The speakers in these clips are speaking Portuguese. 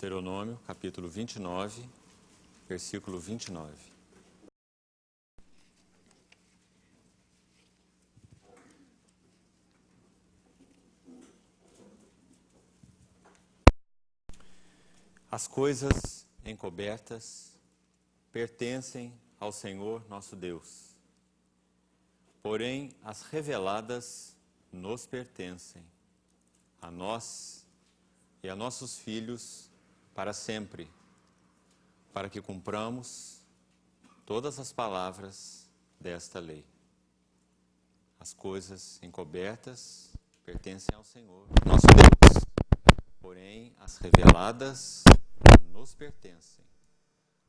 Deuteronômio, capítulo 29, versículo 29. As coisas encobertas pertencem ao Senhor nosso Deus, porém as reveladas nos pertencem, a nós e a nossos filhos para sempre, para que cumpramos todas as palavras desta lei. As coisas encobertas pertencem ao Senhor nosso Deus, porém as reveladas nos pertencem,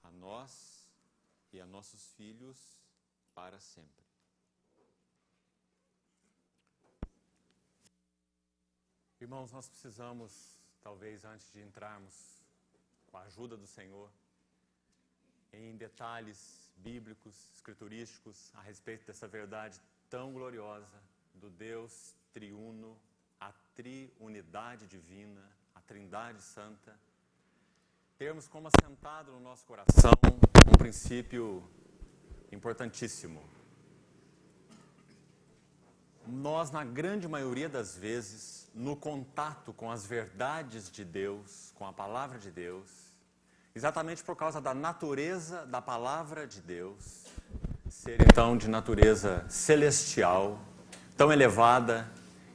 a nós e a nossos filhos para sempre. Irmãos, nós precisamos, talvez antes de entrarmos com a ajuda do Senhor, em detalhes bíblicos, escriturísticos, a respeito dessa verdade tão gloriosa do Deus triuno, a triunidade divina, a Trindade Santa, termos como assentado no nosso coração um princípio importantíssimo. Nós, na grande maioria das vezes, no contato com as verdades de Deus, com a palavra de Deus, exatamente por causa da natureza da palavra de Deus, ser então de natureza celestial, tão elevada,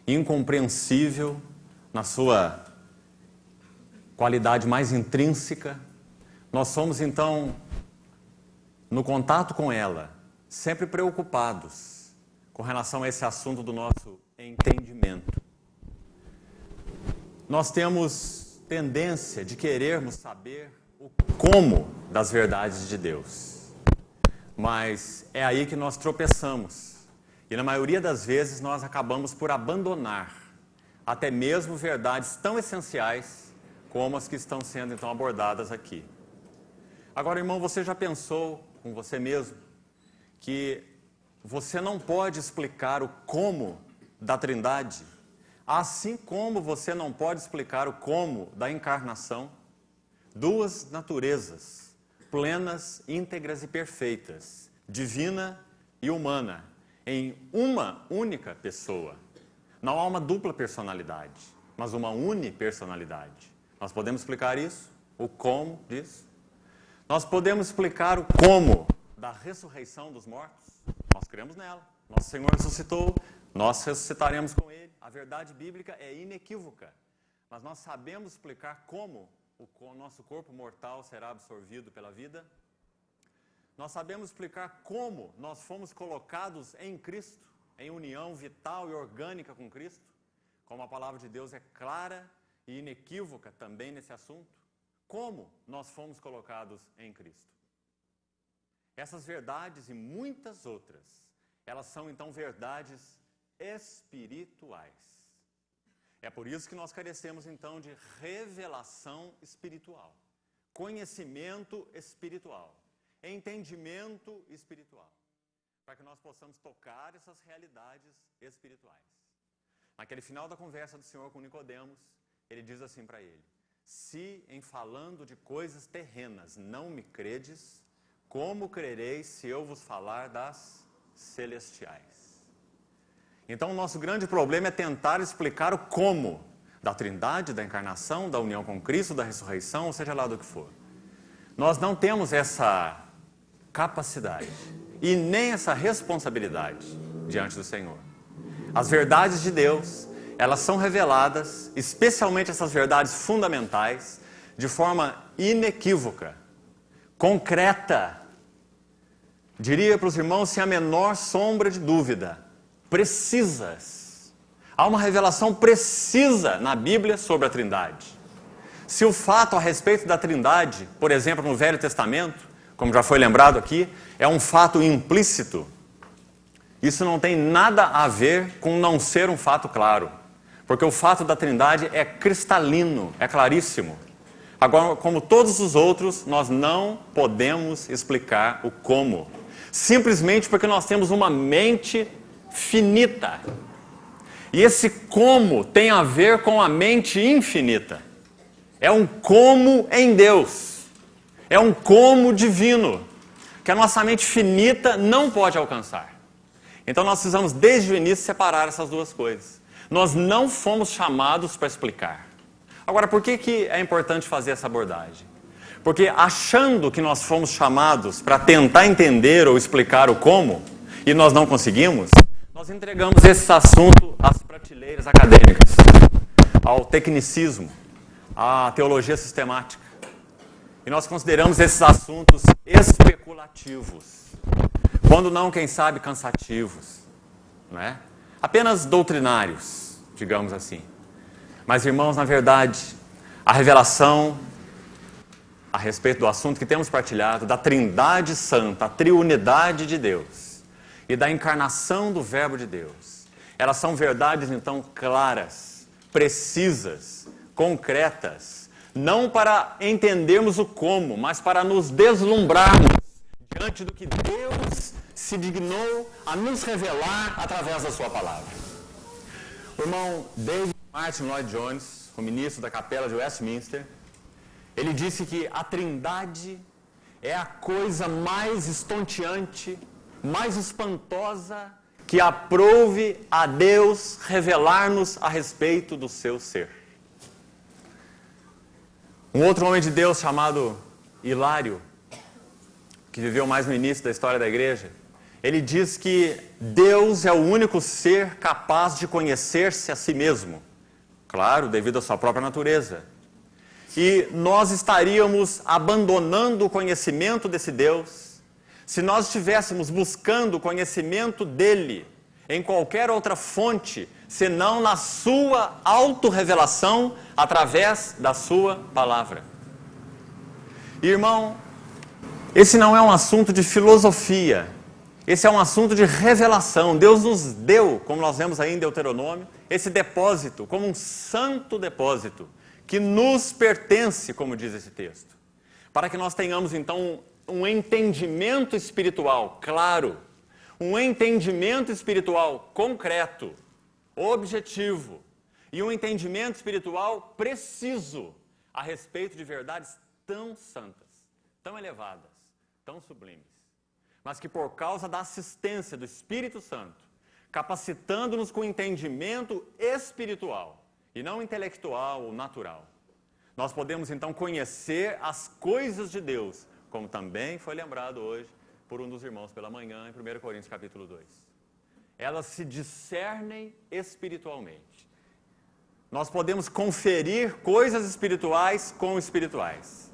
incompreensível na sua qualidade mais intrínseca, nós somos então, no contato com ela, sempre preocupados com relação a esse assunto do nosso entendimento. Nós temos tendência de querermos saber o como das verdades de Deus. Mas é aí que nós tropeçamos. E na maioria das vezes nós acabamos por abandonar até mesmo verdades tão essenciais como as que estão sendo então abordadas aqui. Agora, irmão, você já pensou com você mesmo que você não pode explicar o como da Trindade, assim como você não pode explicar o como da encarnação? Duas naturezas plenas, íntegras e perfeitas, divina e humana, em uma única pessoa. Não há uma dupla personalidade, mas uma unipersonalidade. Nós podemos explicar isso? O como disso? Nós podemos explicar o como da ressurreição dos mortos? Nós cremos nela. Nosso Senhor ressuscitou, nós ressuscitaremos com Ele. A verdade bíblica é inequívoca. Mas nós sabemos explicar como o nosso corpo mortal será absorvido pela vida? Nós sabemos explicar como nós fomos colocados em Cristo, em união vital e orgânica com Cristo? Como a palavra de Deus é clara e inequívoca também nesse assunto? Como nós fomos colocados em Cristo? Essas verdades e muitas outras, elas são então verdades espirituais. É por isso que nós carecemos então de revelação espiritual, conhecimento espiritual, entendimento espiritual, para que nós possamos tocar essas realidades espirituais. Naquele final da conversa do Senhor com Nicodemos, ele diz assim para ele: se em falando de coisas terrenas não me credes, como crereis se eu vos falar das celestiais? Então, o nosso grande problema é tentar explicar o como da Trindade, da encarnação, da união com Cristo, da ressurreição, ou seja lá do que for. Nós não temos essa capacidade e nem essa responsabilidade diante do Senhor. As verdades de Deus, elas são reveladas, especialmente essas verdades fundamentais, de forma inequívoca, concreta. Diria para os irmãos, sem a menor sombra de dúvida, precisas. Há uma revelação precisa na Bíblia sobre a Trindade. Se o fato a respeito da Trindade, por exemplo, no Velho Testamento, como já foi lembrado aqui, é um fato implícito, isso não tem nada a ver com não ser um fato claro. Porque o fato da Trindade é cristalino, é claríssimo. Agora, como todos os outros, nós não podemos explicar o como. Simplesmente porque nós temos uma mente finita. E esse como tem a ver com a mente infinita. É um como em Deus. É um como divino, que a nossa mente finita não pode alcançar. Então nós precisamos, desde o início, separar essas duas coisas. Nós não fomos chamados para explicar. Agora, por que é importante fazer essa abordagem? Porque achando que nós fomos chamados para tentar entender ou explicar o como, e nós não conseguimos, nós entregamos esse assunto às prateleiras acadêmicas, ao tecnicismo, à teologia sistemática. E nós consideramos esses assuntos especulativos, quando não, quem sabe, cansativos, não é? Apenas doutrinários, digamos assim. Mas, irmãos, na verdade, a revelação a respeito do assunto que temos partilhado, da Trindade Santa, a triunidade de Deus, e da encarnação do Verbo de Deus, elas são verdades, então, claras, precisas, concretas, não para entendermos o como, mas para nos deslumbrarmos diante do que Deus se dignou a nos revelar através da sua palavra. O irmão David Martin Lloyd Jones, o ministro da Capela de Westminster, ele disse que a Trindade é a coisa mais estonteante, mais espantosa que aprouve a Deus revelar-nos a respeito do seu ser. Um outro homem de Deus chamado Hilário, que viveu mais no início da história da igreja, ele diz que Deus é o único ser capaz de conhecer-se a si mesmo. Claro, devido à sua própria natureza. E nós estaríamos abandonando o conhecimento desse Deus se nós estivéssemos buscando o conhecimento dele em qualquer outra fonte, senão na sua autorrevelação através da sua palavra. Irmão, esse não é um assunto de filosofia, esse é um assunto de revelação. Deus nos deu, como nós vemos aí em Deuteronômio, esse depósito, como um santo depósito, que nos pertence, como diz esse texto, para que nós tenhamos então um entendimento espiritual claro, um entendimento espiritual concreto, objetivo, e um entendimento espiritual preciso a respeito de verdades tão santas, tão elevadas, tão sublimes, mas que por causa da assistência do Espírito Santo, capacitando-nos com entendimento espiritual, e não intelectual ou natural, nós podemos então conhecer as coisas de Deus, como também foi lembrado hoje por um dos irmãos pela manhã, em 1 Coríntios capítulo 2. Elas se discernem espiritualmente. Nós podemos conferir coisas espirituais com espirituais.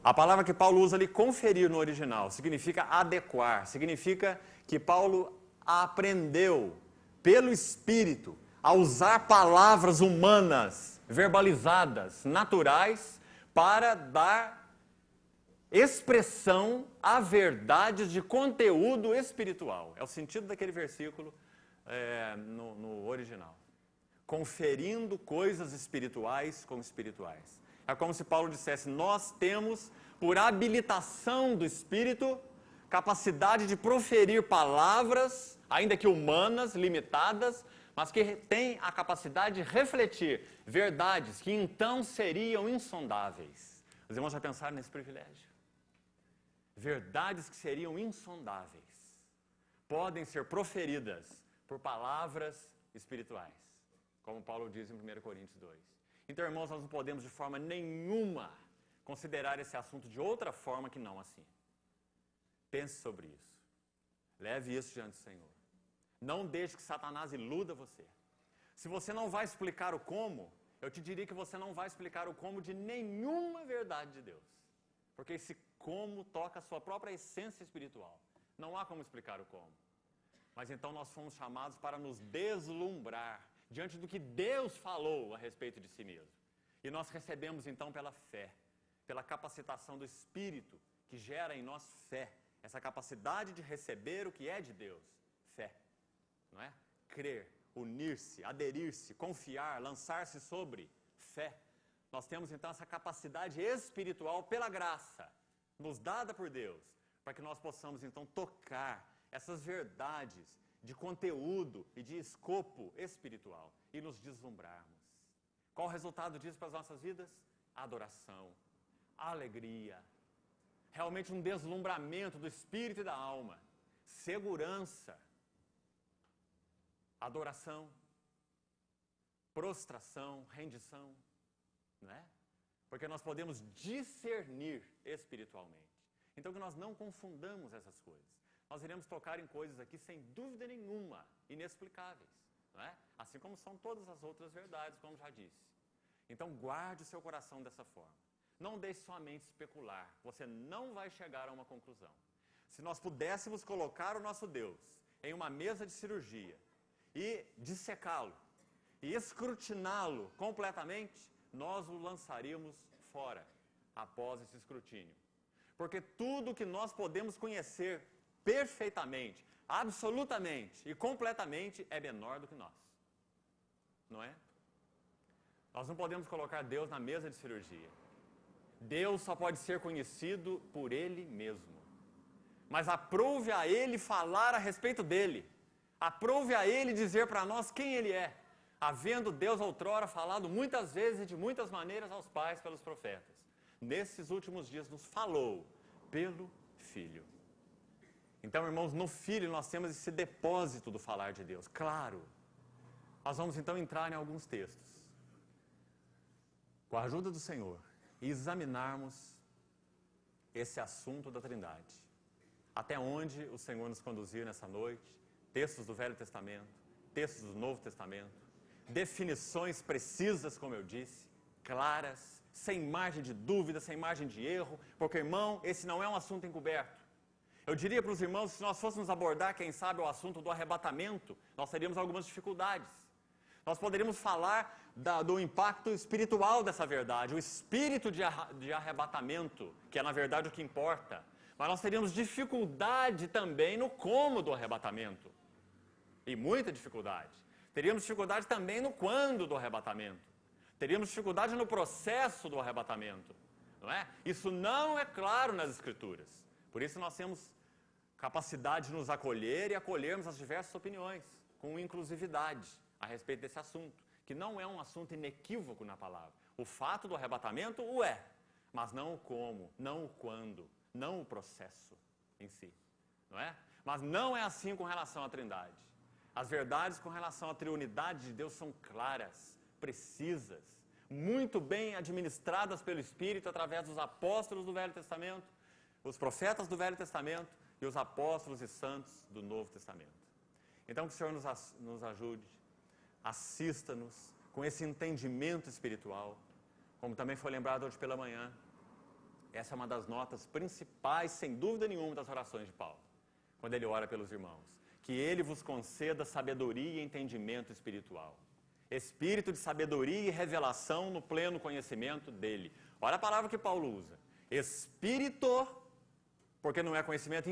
A palavra que Paulo usa ali, conferir no original, significa adequar, significa que Paulo aprendeu pelo Espírito a usar palavras humanas, verbalizadas, naturais, para dar expressão a verdades de conteúdo espiritual. É o sentido daquele versículo no original. Conferindo coisas espirituais com espirituais. É como se Paulo dissesse, nós temos, por habilitação do Espírito, capacidade de proferir palavras, ainda que humanas, limitadas, mas que tem a capacidade de refletir verdades que então seriam insondáveis. Os irmãos já pensaram nesse privilégio? Verdades que seriam insondáveis podem ser proferidas por palavras espirituais, como Paulo diz em 1 Coríntios 2. Então, irmãos, nós não podemos de forma nenhuma considerar esse assunto de outra forma que não assim. Pense sobre isso. Leve isso diante do Senhor. Não deixe que Satanás iluda você. Se você não vai explicar o como, eu te diria que você não vai explicar o como de nenhuma verdade de Deus. Porque esse como toca a sua própria essência espiritual. Não há como explicar o como. Mas então nós fomos chamados para nos deslumbrar diante do que Deus falou a respeito de si mesmo. E nós recebemos então pela fé, pela capacitação do Espírito, que gera em nós fé. Essa capacidade de receber o que é de Deus. Fé. Não é? Crer, unir-se, aderir-se, confiar, lançar-se sobre fé. Nós temos então essa capacidade espiritual pela graça, nos dada por Deus, para que nós possamos então tocar essas verdades de conteúdo e de escopo espiritual e nos deslumbrarmos. Qual o resultado disso para as nossas vidas? adoração, alegria, realmente um deslumbramento do espírito e da alma, segurança, adoração, prostração, rendição, não é? Porque nós podemos discernir espiritualmente. Então que nós não confundamos essas coisas. Nós iremos tocar em coisas aqui sem dúvida nenhuma, inexplicáveis, não é? Assim como são todas as outras verdades, como já disse. Então guarde o seu coração dessa forma. Não deixe sua mente especular. Você não vai chegar a uma conclusão. Se nós pudéssemos colocar o nosso Deus em uma mesa de cirurgia e dissecá-lo e escrutiná-lo completamente, nós o lançaríamos fora após esse escrutínio. Porque tudo que nós podemos conhecer perfeitamente, absolutamente e completamente é menor do que nós. Não é? Nós não podemos colocar Deus na mesa de cirurgia. Deus só pode ser conhecido por Ele mesmo. Mas aprove a Ele falar a respeito dEle. Aprove a Ele dizer para nós quem Ele é. Havendo Deus outrora falado muitas vezes e de muitas maneiras aos pais pelos profetas. Nesses últimos dias nos falou pelo Filho. Então, irmãos, no Filho nós temos esse depósito do falar de Deus. Claro. Nós vamos então entrar em alguns textos. Com a ajuda do Senhor. E examinarmos esse assunto da Trindade. Até onde o Senhor nos conduzir nessa noite, textos do Velho Testamento, textos do Novo Testamento, definições precisas, como eu disse, claras, sem margem de dúvida, sem margem de erro, porque, irmão, esse não é um assunto encoberto. Eu diria para os irmãos, se nós fôssemos abordar, quem sabe, o assunto do arrebatamento, nós teríamos algumas dificuldades. Nós poderíamos falar do impacto espiritual dessa verdade, o espírito de arrebatamento, que é na verdade o que importa. Mas nós teríamos dificuldade também no como do arrebatamento. E muita dificuldade. Teríamos dificuldade também no quando do arrebatamento. Teríamos dificuldade no processo do arrebatamento. Não é? Isso não é claro nas Escrituras. Por isso nós temos capacidade de nos acolher e acolhermos as diversas opiniões, com inclusividade a respeito desse assunto, que não é um assunto inequívoco na palavra. O fato do arrebatamento o é, mas não o como, não o quando, não o processo em si, não é? Mas não é assim com relação à Trindade. As verdades com relação à triunidade de Deus são claras, precisas, muito bem administradas pelo Espírito através dos apóstolos do Velho Testamento, os profetas do Velho Testamento e os apóstolos e santos do Novo Testamento. Então que o Senhor nos ajude, assista-nos com esse entendimento espiritual, como também foi lembrado hoje pela manhã. Essa é uma das notas principais, sem dúvida nenhuma, das orações de Paulo, quando ele ora pelos irmãos. Que ele vos conceda sabedoria e entendimento espiritual. Espírito de sabedoria e revelação no pleno conhecimento dele. Olha a palavra que Paulo usa. Espírito, porque não é conhecimento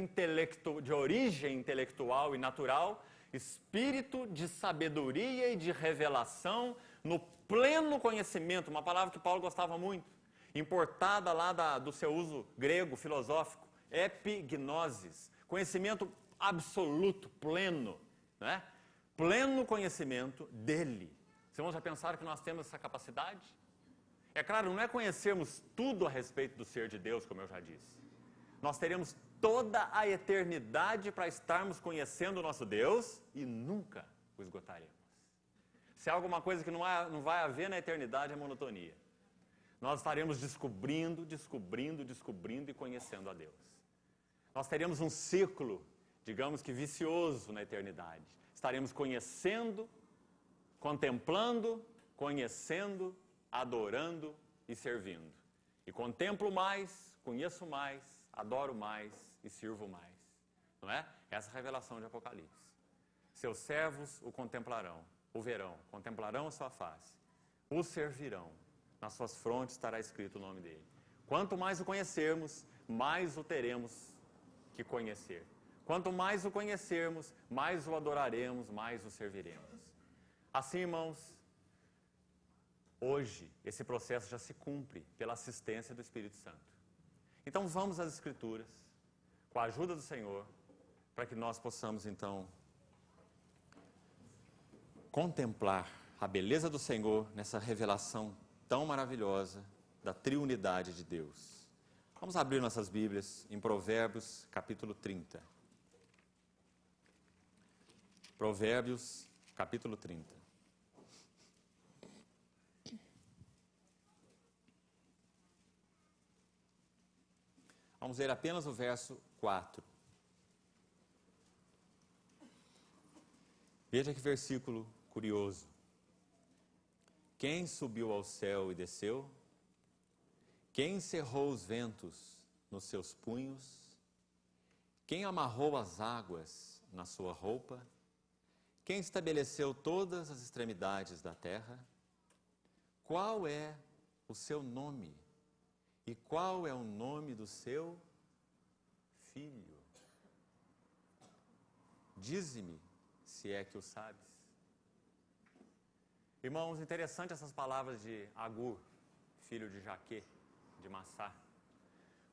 de origem intelectual e natural, espírito de sabedoria e de revelação no pleno conhecimento, uma palavra que Paulo gostava muito, importada lá do seu uso grego, filosófico, epignosis, conhecimento absoluto, pleno, né? Pleno conhecimento dele. Os irmãos já pensaram que nós temos essa capacidade? É claro, não é conhecermos tudo a respeito do ser de Deus, como eu já disse. Nós teremos toda a eternidade para estarmos conhecendo o nosso Deus e nunca o esgotaremos. Se há alguma coisa que não vai haver na eternidade é monotonia. Nós estaremos descobrindo e conhecendo a Deus. Nós teremos um ciclo, digamos que vicioso na eternidade. Estaremos conhecendo, contemplando, conhecendo, adorando e servindo. E contemplo mais, conheço mais, adoro mais e sirvo mais. Não é? Essa é a revelação de Apocalipse. Seus servos o contemplarão, o verão, contemplarão a sua face, o servirão. Nas suas frontes estará escrito o nome dele. Quanto mais o conhecermos, mais o teremos que conhecer. Quanto mais o conhecermos, mais o adoraremos, mais o serviremos. Assim, irmãos, hoje esse processo já se cumpre pela assistência do Espírito Santo. Então vamos às Escrituras, com a ajuda do Senhor, para que nós possamos então contemplar a beleza do Senhor nessa revelação tão maravilhosa da triunidade de Deus. Vamos abrir nossas Bíblias em Provérbios, capítulo 30. Provérbios, capítulo 30. Vamos ler apenas o verso 4. Veja que versículo curioso. Quem subiu ao céu e desceu? Quem cerrou os ventos nos seus punhos? Quem amarrou as águas na sua roupa? Quem estabeleceu todas as extremidades da terra? Qual é o seu nome? E qual é o nome do seu filho? Dize-me, se é que o sabes. Irmãos, interessante essas palavras de Agur, filho de Jaque, de Massá.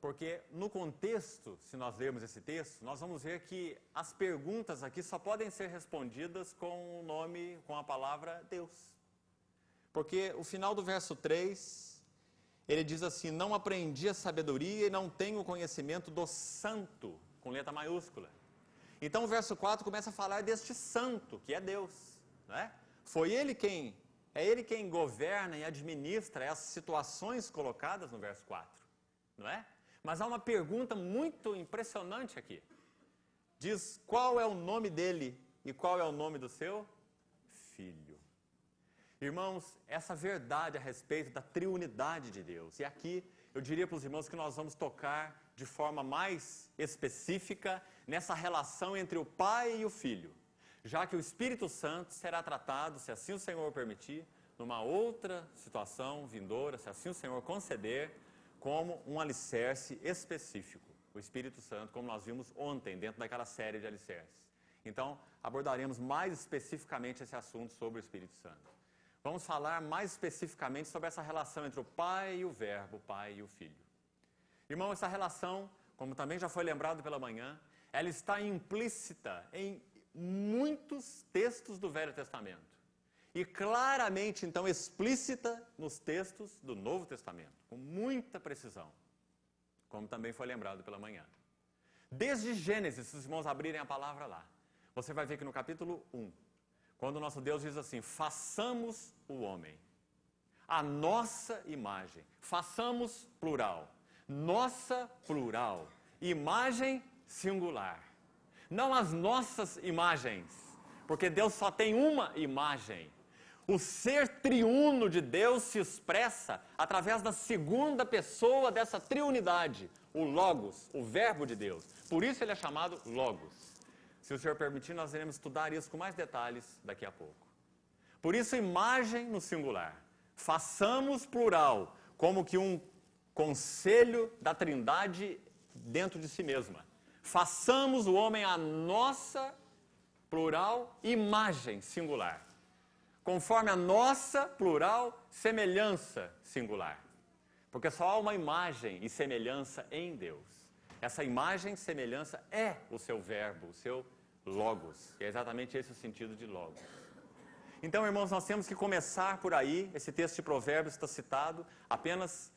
Porque no contexto, se nós lermos esse texto, nós vamos ver que as perguntas aqui só podem ser respondidas com o nome, com a palavra Deus. Porque o final do verso 3, ele diz assim: não aprendi a sabedoria e não tenho o conhecimento do santo, com letra maiúscula. Então o verso 4 começa a falar deste santo, que é Deus, não é? É ele quem governa e administra essas situações colocadas no verso 4, não é? Mas há uma pergunta muito impressionante aqui. Diz qual é o nome dele e qual é o nome do seu filho. Irmãos, essa verdade a respeito da triunidade de Deus. E aqui eu diria para os irmãos que nós vamos tocar de forma mais específica nessa relação entre o Pai e o Filho. Já que o Espírito Santo será tratado, se assim o Senhor permitir, numa outra situação vindoura, se assim o Senhor conceder, como um alicerce específico. O Espírito Santo, como nós vimos ontem, dentro daquela série de alicerces. Então, abordaremos mais especificamente esse assunto sobre o Espírito Santo. Vamos falar mais especificamente sobre essa relação entre o Pai e o Verbo, o Pai e o Filho. Irmão, essa relação, como também já foi lembrado pela manhã, ela está implícita em muitos textos do Velho Testamento. E claramente, então, explícita nos textos do Novo Testamento, com muita precisão, como também foi lembrado pela manhã. Desde Gênesis, se os irmãos abrirem a palavra lá, você vai ver que no capítulo 1, quando o nosso Deus diz assim: façamos o homem, a nossa imagem, façamos plural, nossa plural, imagem singular. Não as nossas imagens, porque Deus só tem uma imagem. O ser triuno de Deus se expressa através da segunda pessoa dessa triunidade, o Logos, o Verbo de Deus. Por isso ele é chamado Logos. Se o Senhor permitir, nós iremos estudar isso com mais detalhes daqui a pouco. Por isso, imagem no singular. Façamos plural, como que um conselho da Trindade dentro de si mesma. Façamos o homem a nossa, plural, imagem singular. Conforme a nossa, plural, semelhança singular. Porque só há uma imagem e semelhança em Deus. Essa imagem e semelhança é o seu verbo, o seu logos. E é exatamente esse o sentido de logos. Então, irmãos, nós temos que começar por aí. Esse texto de Provérbios está citado apenas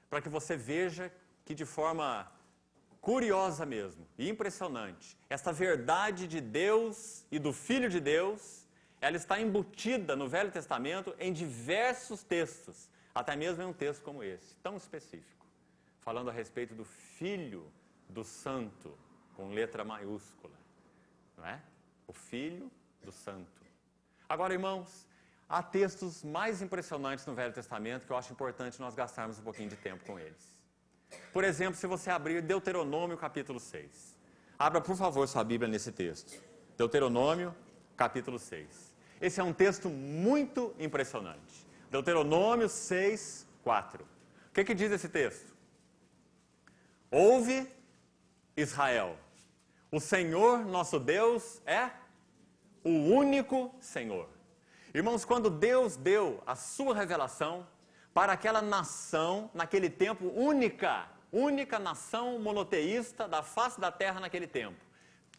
para que você veja que de forma curiosa mesmo e impressionante, esta verdade de Deus e do Filho de Deus, ela está embutida no Velho Testamento em diversos textos, até mesmo em um texto como esse, tão específico, falando a respeito do Filho do Santo, com letra maiúscula, não é? O Filho do Santo. Agora, irmãos, há textos mais impressionantes no Velho Testamento que eu acho importante nós gastarmos um pouquinho de tempo com eles. Por exemplo, se você abrir Deuteronômio capítulo 6. Abra, por favor, sua Bíblia nesse texto. Deuteronômio capítulo 6. Esse é um texto muito impressionante. Deuteronômio 6, 4. O que diz esse texto? Ouve, Israel, o Senhor nosso Deus é o único Senhor. Irmãos, quando Deus deu a sua revelação para aquela nação, naquele tempo, única nação monoteísta da face da terra naquele tempo.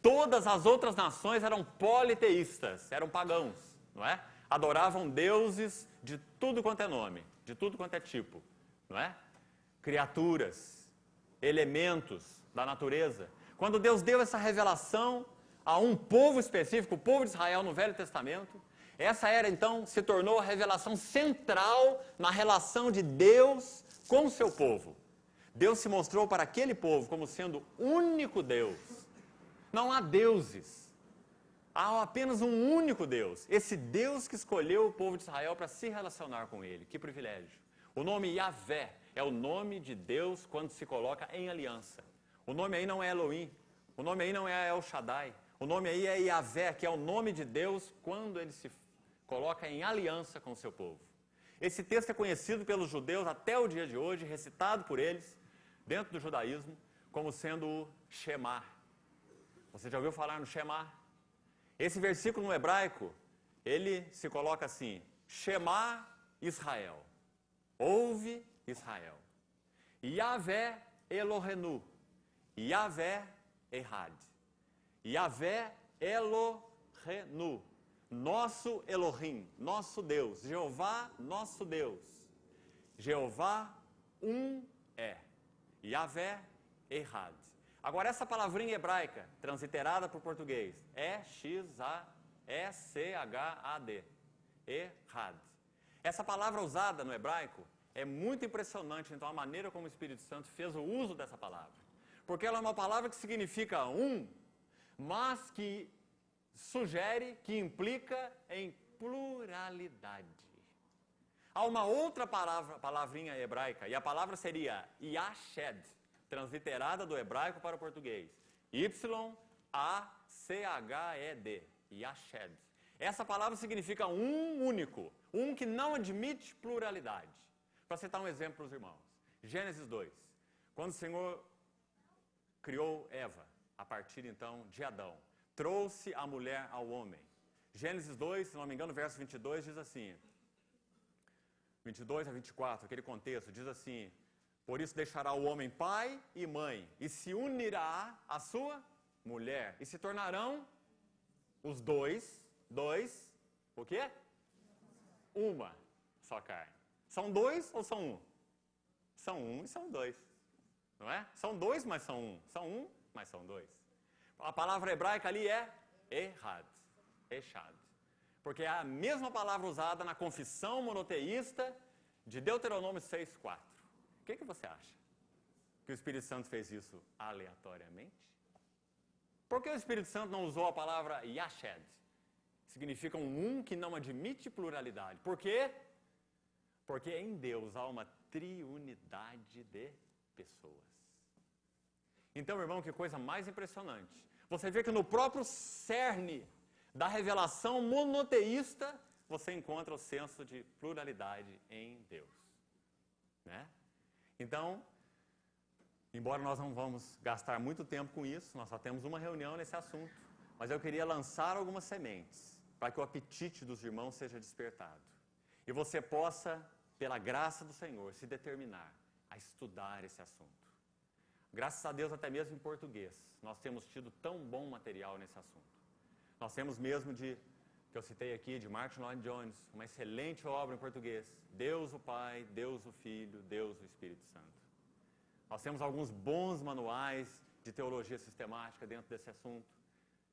Todas as outras nações eram politeístas, eram pagãos, não é? Adoravam deuses de tudo quanto é nome, de tudo quanto é tipo. não é? Criaturas, elementos da natureza. Quando Deus deu essa revelação a um povo específico, o povo de Israel no Velho Testamento, essa era então, se tornou a revelação central na relação de Deus com o seu povo. Deus se mostrou para aquele povo como sendo único Deus. Não há deuses. Há apenas um único Deus. Esse Deus que escolheu o povo de Israel para se relacionar com ele. Que privilégio. O nome Yahvé é o nome de Deus quando se coloca em aliança. O nome aí não é Elohim. O nome aí não é El Shaddai. O nome aí é Yahvé, que é o nome de Deus quando ele se coloca em aliança com o seu povo. Esse texto é conhecido pelos judeus até o dia de hoje, recitado por eles, dentro do judaísmo, como sendo o Shema. Você já ouviu falar no Shema? Esse versículo no hebraico, ele se coloca assim: Shema Israel. Ouve Israel. Yahvé Elohenu. Yahvé Ehad. Yahvé Elohenu. Nosso Elohim, nosso Deus. Jeová, nosso Deus. Jeová, é. Yahvé Ehad. Agora, essa palavrinha hebraica, transliterada para o português, E-X-A-E-C-H-A-D. Ehad. Essa palavra usada no hebraico é muito impressionante, então, a maneira como o Espírito Santo fez o uso dessa palavra. Porque ela é uma palavra que significa mas que sugere, que implica em pluralidade. Há uma outra palavrinha hebraica, e a palavra seria Yashed, transliterada do hebraico para o português. Y-A-C-H-E-D. Yashed. Essa palavra significa único, que não admite pluralidade. Para citar um exemplo para os irmãos. Gênesis 2. Quando o Senhor criou Eva, a partir então de Adão, trouxe a mulher ao homem. Gênesis 2, se não me engano, verso 22 diz assim, 22 a 24, aquele contexto, diz assim: por isso deixará o homem pai e mãe, e se unirá à sua mulher, e se tornarão os dois, o quê? Uma só carne. São dois ou são um? São um e são dois, não é? São dois, mas são um. São um, mas são dois. A palavra hebraica ali é Ehad, Echad. Porque é a mesma palavra usada na confissão monoteísta de Deuteronômio 6:4. O que você acha? Que o Espírito Santo fez isso aleatoriamente? Por que o Espírito Santo não usou a palavra Yashed? Significa um que não admite pluralidade. Por quê? Porque em Deus há uma triunidade de pessoas. Então, irmão, que coisa mais impressionante. Você vê que no próprio cerne da revelação monoteísta, você encontra o senso de pluralidade em Deus. Né? Então, embora nós não vamos gastar muito tempo com isso, nós só temos uma reunião nesse assunto, mas eu queria lançar algumas sementes para que o apetite dos irmãos seja despertado. E você possa, pela graça do Senhor, se determinar a estudar esse assunto. Graças a Deus, até mesmo em português, nós temos tido tão bom material nesse assunto. Nós temos mesmo que eu citei aqui, de Martin Lloyd Jones, uma excelente obra em português, Deus o Pai, Deus o Filho, Deus o Espírito Santo. Nós temos alguns bons manuais de teologia sistemática dentro desse assunto,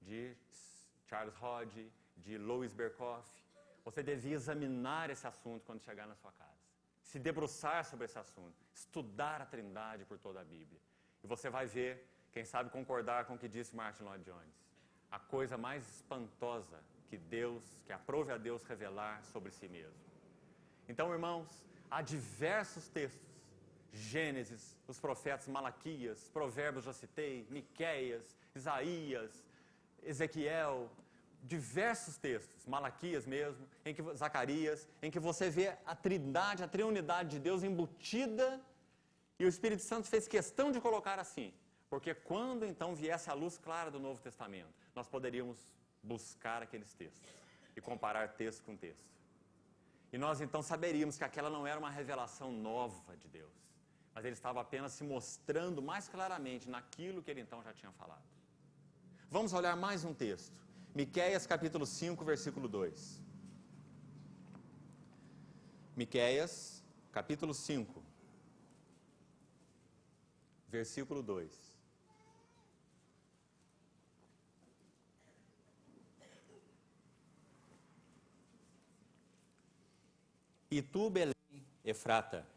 de Charles Hodge, de Louis Berkhoff. Você devia examinar esse assunto quando chegar na sua casa. Se debruçar sobre esse assunto, estudar a Trindade por toda a Bíblia. E você vai ver, quem sabe concordar com o que disse Martin Lloyd Jones. A coisa mais espantosa que aprove a Deus revelar sobre si mesmo. Então, irmãos, há diversos textos. Gênesis, os profetas Malaquias, Provérbios já citei, Miqueias, Isaías, Ezequiel, diversos textos, Malaquias mesmo, Zacarias, em que você vê a trindade, a triunidade de Deus embutida. E o Espírito Santo fez questão de colocar assim, porque quando então viesse a luz clara do Novo Testamento, nós poderíamos buscar aqueles textos e comparar texto com texto. E nós então saberíamos que aquela não era uma revelação nova de Deus, mas ele estava apenas se mostrando mais claramente naquilo que ele então já tinha falado. Vamos olhar mais um texto, Miqueias capítulo 5, versículo 2. Miqueias capítulo 5. versículo 2. E tu, Belém, Efrata,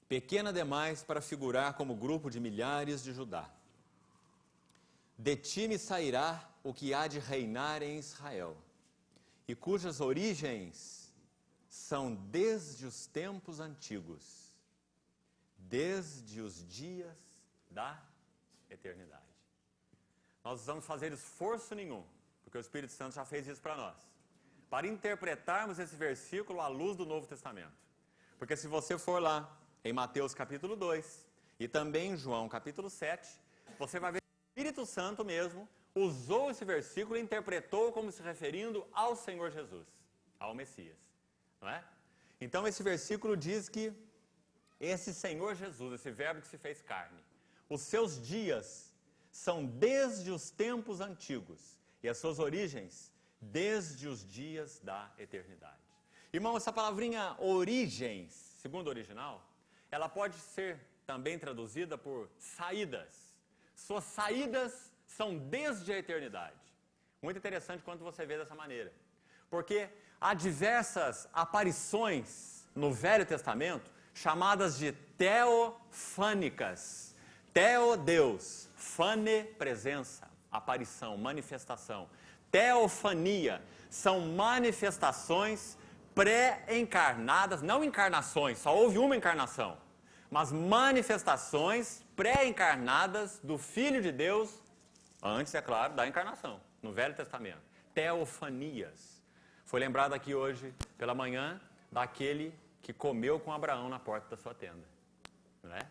pequena demais para figurar como grupo de milhares de Judá. De ti me sairá o que há de reinar em Israel, e cujas origens são desde os tempos antigos, desde os dias da eternidade. Nós não precisamos fazer esforço nenhum, porque o Espírito Santo já fez isso para nós, para interpretarmos esse versículo à luz do Novo Testamento. Porque se você for lá em Mateus capítulo 2 e também em João capítulo 7, você vai ver que o Espírito Santo mesmo usou esse versículo e interpretou como se referindo ao Senhor Jesus, ao Messias, não é? Então esse versículo diz que esse Senhor Jesus, esse verbo que se fez carne, os seus dias são desde os tempos antigos e as suas origens desde os dias da eternidade. Irmão, essa palavrinha origens, segundo o original, ela pode ser também traduzida por saídas. Suas saídas são desde a eternidade. Muito interessante quando você vê dessa maneira. Porque há diversas aparições no Velho Testamento chamadas de teofânicas. Teo, Deus. Fane, presença, aparição, manifestação. Teofania são manifestações pré-encarnadas, não encarnações, só houve uma encarnação, mas manifestações pré-encarnadas do Filho de Deus, antes, é claro, da encarnação, no Velho Testamento. Teofanias. Foi lembrado aqui hoje, pela manhã, daquele que comeu com Abraão na porta da sua tenda. Não é?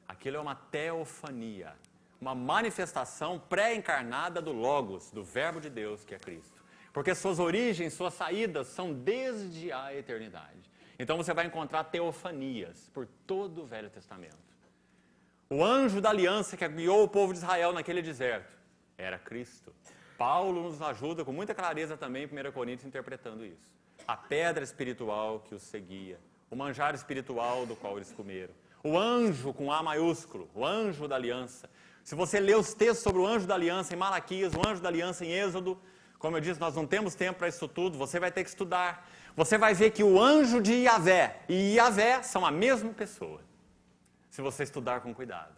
Aquilo é uma teofania, uma manifestação pré-encarnada do Logos, do Verbo de Deus, que é Cristo. Porque suas origens, suas saídas são desde a eternidade. Então você vai encontrar teofanias por todo o Velho Testamento. O anjo da aliança que guiou o povo de Israel naquele deserto era Cristo. Paulo nos ajuda com muita clareza também em 1 Coríntios interpretando isso. A pedra espiritual que os seguia, o manjar espiritual do qual eles comeram. O anjo com A maiúsculo, o anjo da aliança. Se você ler os textos sobre o anjo da aliança em Malaquias, o anjo da aliança em Êxodo, como eu disse, nós não temos tempo para isso tudo, você vai ter que estudar. Você vai ver que o anjo de Yahvé e Yahvé são a mesma pessoa, se você estudar com cuidado.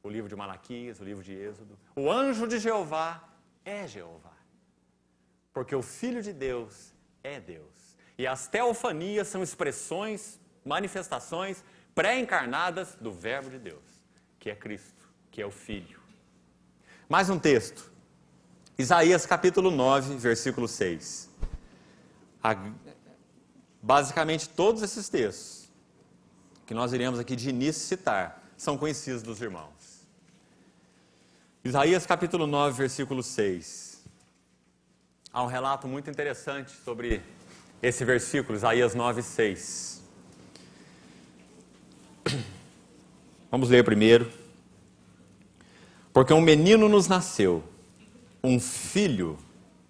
O livro de Malaquias, o livro de Êxodo. O anjo de Jeová é Jeová, porque o Filho de Deus é Deus. E as teofanias são expressões, manifestações pré-encarnadas do Verbo de Deus, que é Cristo, que é o Filho. Mais um texto. Isaías capítulo 9, versículo 6. Basicamente todos esses textos que nós iremos aqui de início citar são conhecidos dos irmãos. Isaías capítulo 9, versículo 6. Há um relato muito interessante sobre esse versículo, Isaías 9, 6. Vamos ler primeiro. Porque um menino nos nasceu, um filho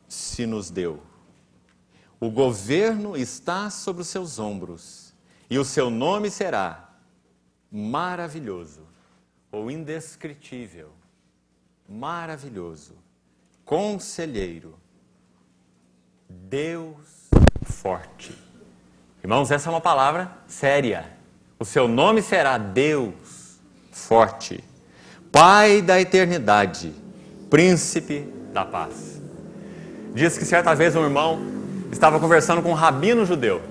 se nos deu. O governo está sobre os seus ombros, e o seu nome será maravilhoso, ou indescritível, maravilhoso, conselheiro, Deus forte. Irmãos, essa é uma palavra séria. O seu nome será Deus forte, Pai da eternidade, Príncipe da paz. Diz que certa vez um irmão estava conversando com um rabino judeu.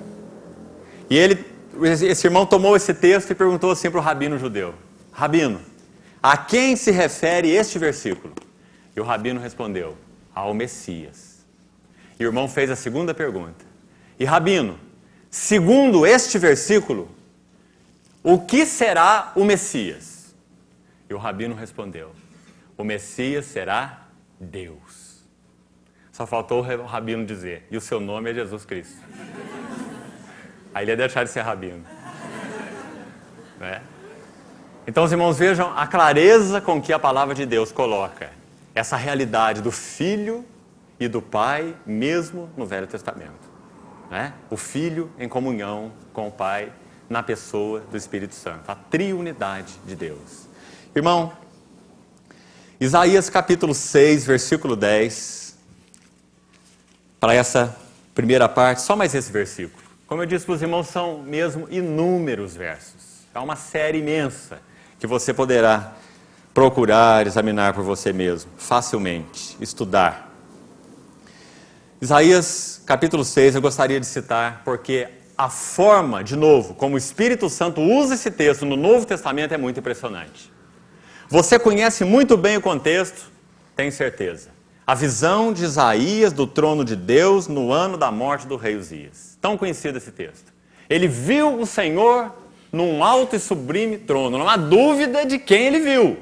E esse irmão tomou esse texto e perguntou assim para o rabino judeu: Rabino, a quem se refere este versículo? E o rabino respondeu: ao Messias. E o irmão fez a segunda pergunta: e rabino, segundo este versículo, o que será o Messias? E o rabino respondeu: o Messias será Deus. Só faltou o rabino dizer: e o seu nome é Jesus Cristo. Aí ele ia deixar de ser rabino. Né? Então os irmãos vejam a clareza com que a palavra de Deus coloca essa realidade do Filho e do Pai, mesmo no Velho Testamento. Né? O Filho em comunhão com o Pai, na pessoa do Espírito Santo, a triunidade de Deus. Irmão, Isaías capítulo 6, versículo 10, para essa primeira parte, só mais esse versículo. Como eu disse para os irmãos, são mesmo inúmeros versos. É uma série imensa que você poderá procurar, examinar por você mesmo, facilmente, estudar. Isaías capítulo 6 eu gostaria de citar porque a forma, de novo, como o Espírito Santo usa esse texto no Novo Testamento é muito impressionante. Você conhece muito bem o contexto, tenho certeza. A visão de Isaías do trono de Deus no ano da morte do rei Uzias. Tão conhecido esse texto. Ele viu o Senhor num alto e sublime trono. Não há dúvida de quem ele viu.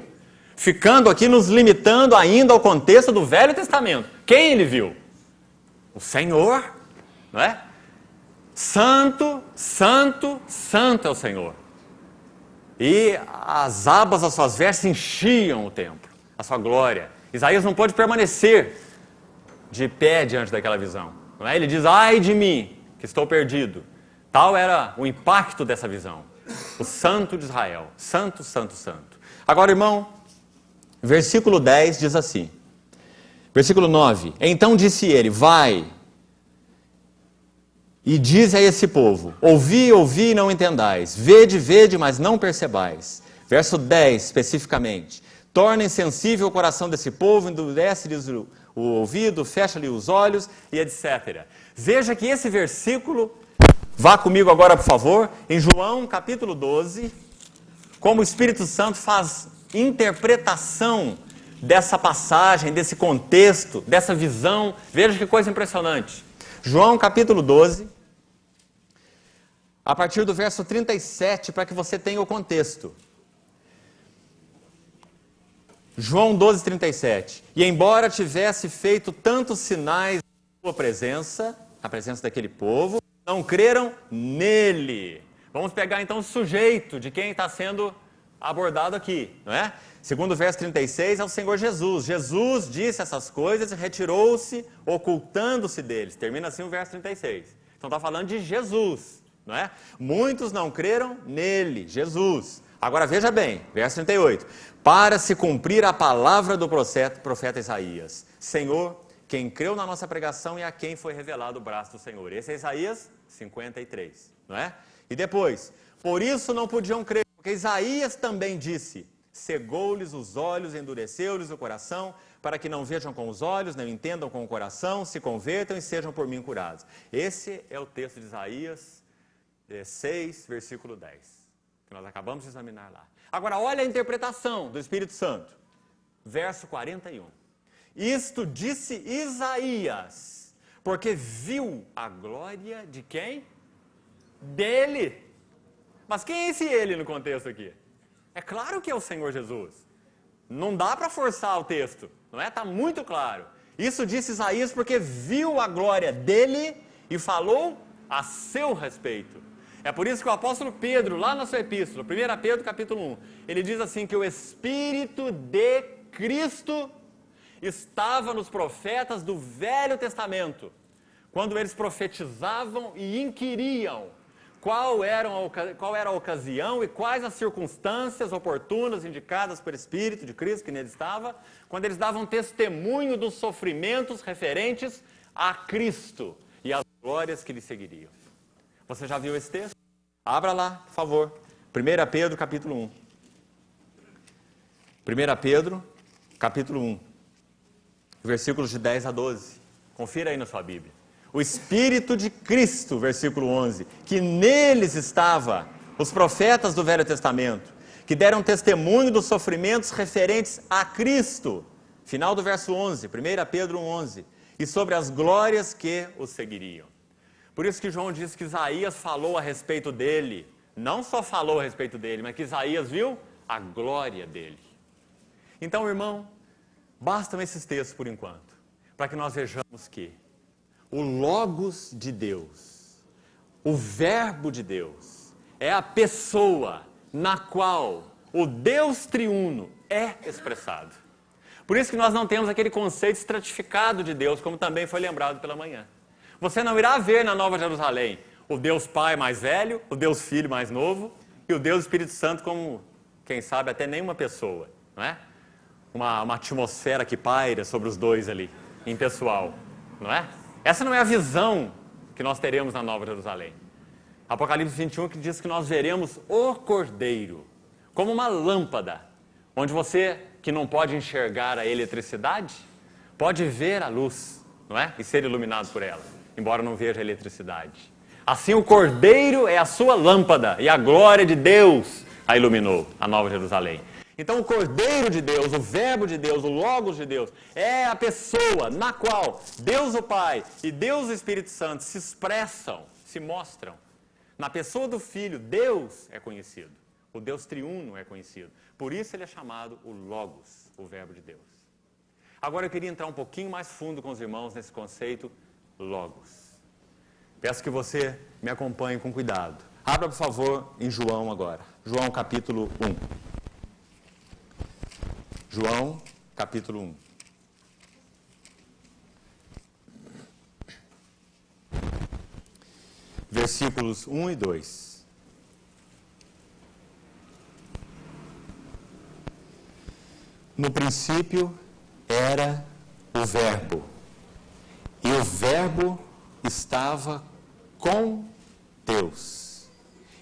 Ficando aqui nos limitando ainda ao contexto do Velho Testamento. Quem ele viu? O Senhor, não é? Santo, santo, santo é o Senhor. E as abas das suas vestes enchiam o templo, a sua glória. Isaías não pôde permanecer de pé diante daquela visão. Não é? Ele diz, ai de mim, que estou perdido. Tal era o impacto dessa visão. O Santo de Israel. Santo, santo, santo. Agora, irmão, versículo 10 diz assim. Versículo 9. Então disse ele, vai e diz a esse povo, ouvi, ouvi e não entendais. Vede, vede, mas não percebais. Verso 10, especificamente. Torna insensível o coração desse povo, endurece-lhes o ouvido, fecha-lhe os olhos e etc. Veja que esse versículo, vá comigo agora, por favor, em João capítulo 12, como o Espírito Santo faz interpretação dessa passagem, desse contexto, dessa visão. Veja que coisa impressionante. João capítulo 12, a partir do verso 37, para que você tenha o contexto. João 12, 37. E embora tivesse feito tantos sinais na sua presença, na presença daquele povo, não creram nele. Vamos pegar então o sujeito de quem está sendo abordado aqui, não é? Segundo o verso 36, é o Senhor Jesus. Jesus disse essas coisas e retirou-se, ocultando-se deles. Termina assim o verso 36. Então está falando de Jesus, não é? Muitos não creram nele, Jesus. Agora veja bem, verso 38. Para se cumprir a palavra do profeta Isaías. Senhor, quem creu na nossa pregação e a quem foi revelado o braço do Senhor. Esse é Isaías 53, não é? E depois, por isso não podiam crer, porque Isaías também disse, cegou-lhes os olhos, endureceu-lhes o coração, para que não vejam com os olhos, não entendam com o coração, se convertam e sejam por mim curados. Esse é o texto de Isaías 6, versículo 10, que nós acabamos de examinar lá. Agora, olha a interpretação do Espírito Santo. Verso 41. Isto disse Isaías, porque viu a glória de quem? Dele. Mas quem é esse ele no contexto aqui? É claro que é o Senhor Jesus. Não dá para forçar o texto, não é? Está muito claro. Isso disse Isaías porque viu a glória dele e falou a seu respeito. É por isso que o apóstolo Pedro, lá na sua epístola, 1 Pedro capítulo 1, ele diz assim que o Espírito de Cristo estava nos profetas do Velho Testamento, quando eles profetizavam e inquiriam qual era a ocasião e quais as circunstâncias oportunas indicadas pelo Espírito de Cristo que nele estava, quando eles davam testemunho dos sofrimentos referentes a Cristo e as glórias que lhe seguiriam. Você já viu esse texto? Abra lá, por favor. 1 Pedro, capítulo 1. 1 Pedro, capítulo 1. Versículos de 10 a 12. Confira aí na sua Bíblia. O Espírito de Cristo, versículo 11, que neles estava, os profetas do Velho Testamento, que deram testemunho dos sofrimentos referentes a Cristo. Final do verso 11, 1 Pedro 1:11. E sobre as glórias que os seguiriam. Por isso que João diz que Isaías falou a respeito dele. Não só falou a respeito dele, mas que Isaías viu a glória dele. Então, irmão, bastam esses textos por enquanto, para que nós vejamos que o Logos de Deus, o Verbo de Deus, é a pessoa na qual o Deus triuno é expressado. Por isso que nós não temos aquele conceito estratificado de Deus, como também foi lembrado pela manhã. Você não irá ver na Nova Jerusalém O Deus Pai mais velho, o Deus Filho mais novo e o Deus Espírito Santo como, quem sabe, até nenhuma pessoa, não é? Uma atmosfera que paira sobre os dois ali, impessoal, não é? Essa não é a visão que nós teremos na Nova Jerusalém. Apocalipse 21 que diz que nós veremos o Cordeiro como uma lâmpada, onde você, que não pode enxergar a eletricidade, pode ver a luz, não é? E ser iluminado por ela, embora não veja a eletricidade. Assim o Cordeiro é a sua lâmpada e a glória de Deus a iluminou, a Nova Jerusalém. Então o Cordeiro de Deus, o Verbo de Deus, o Logos de Deus, é a pessoa na qual Deus o Pai e Deus o Espírito Santo se expressam, se mostram. Na pessoa do Filho, Deus é conhecido, o Deus triuno é conhecido. Por isso ele é chamado o Logos, o Verbo de Deus. Agora eu queria entrar um pouquinho mais fundo com os irmãos nesse conceito Logos. Peço que você me acompanhe com cuidado. Abra, por favor, em João agora. João, capítulo 1. João, capítulo 1. Versículos 1 e 2. No princípio era o Verbo, e o Verbo estava com Deus,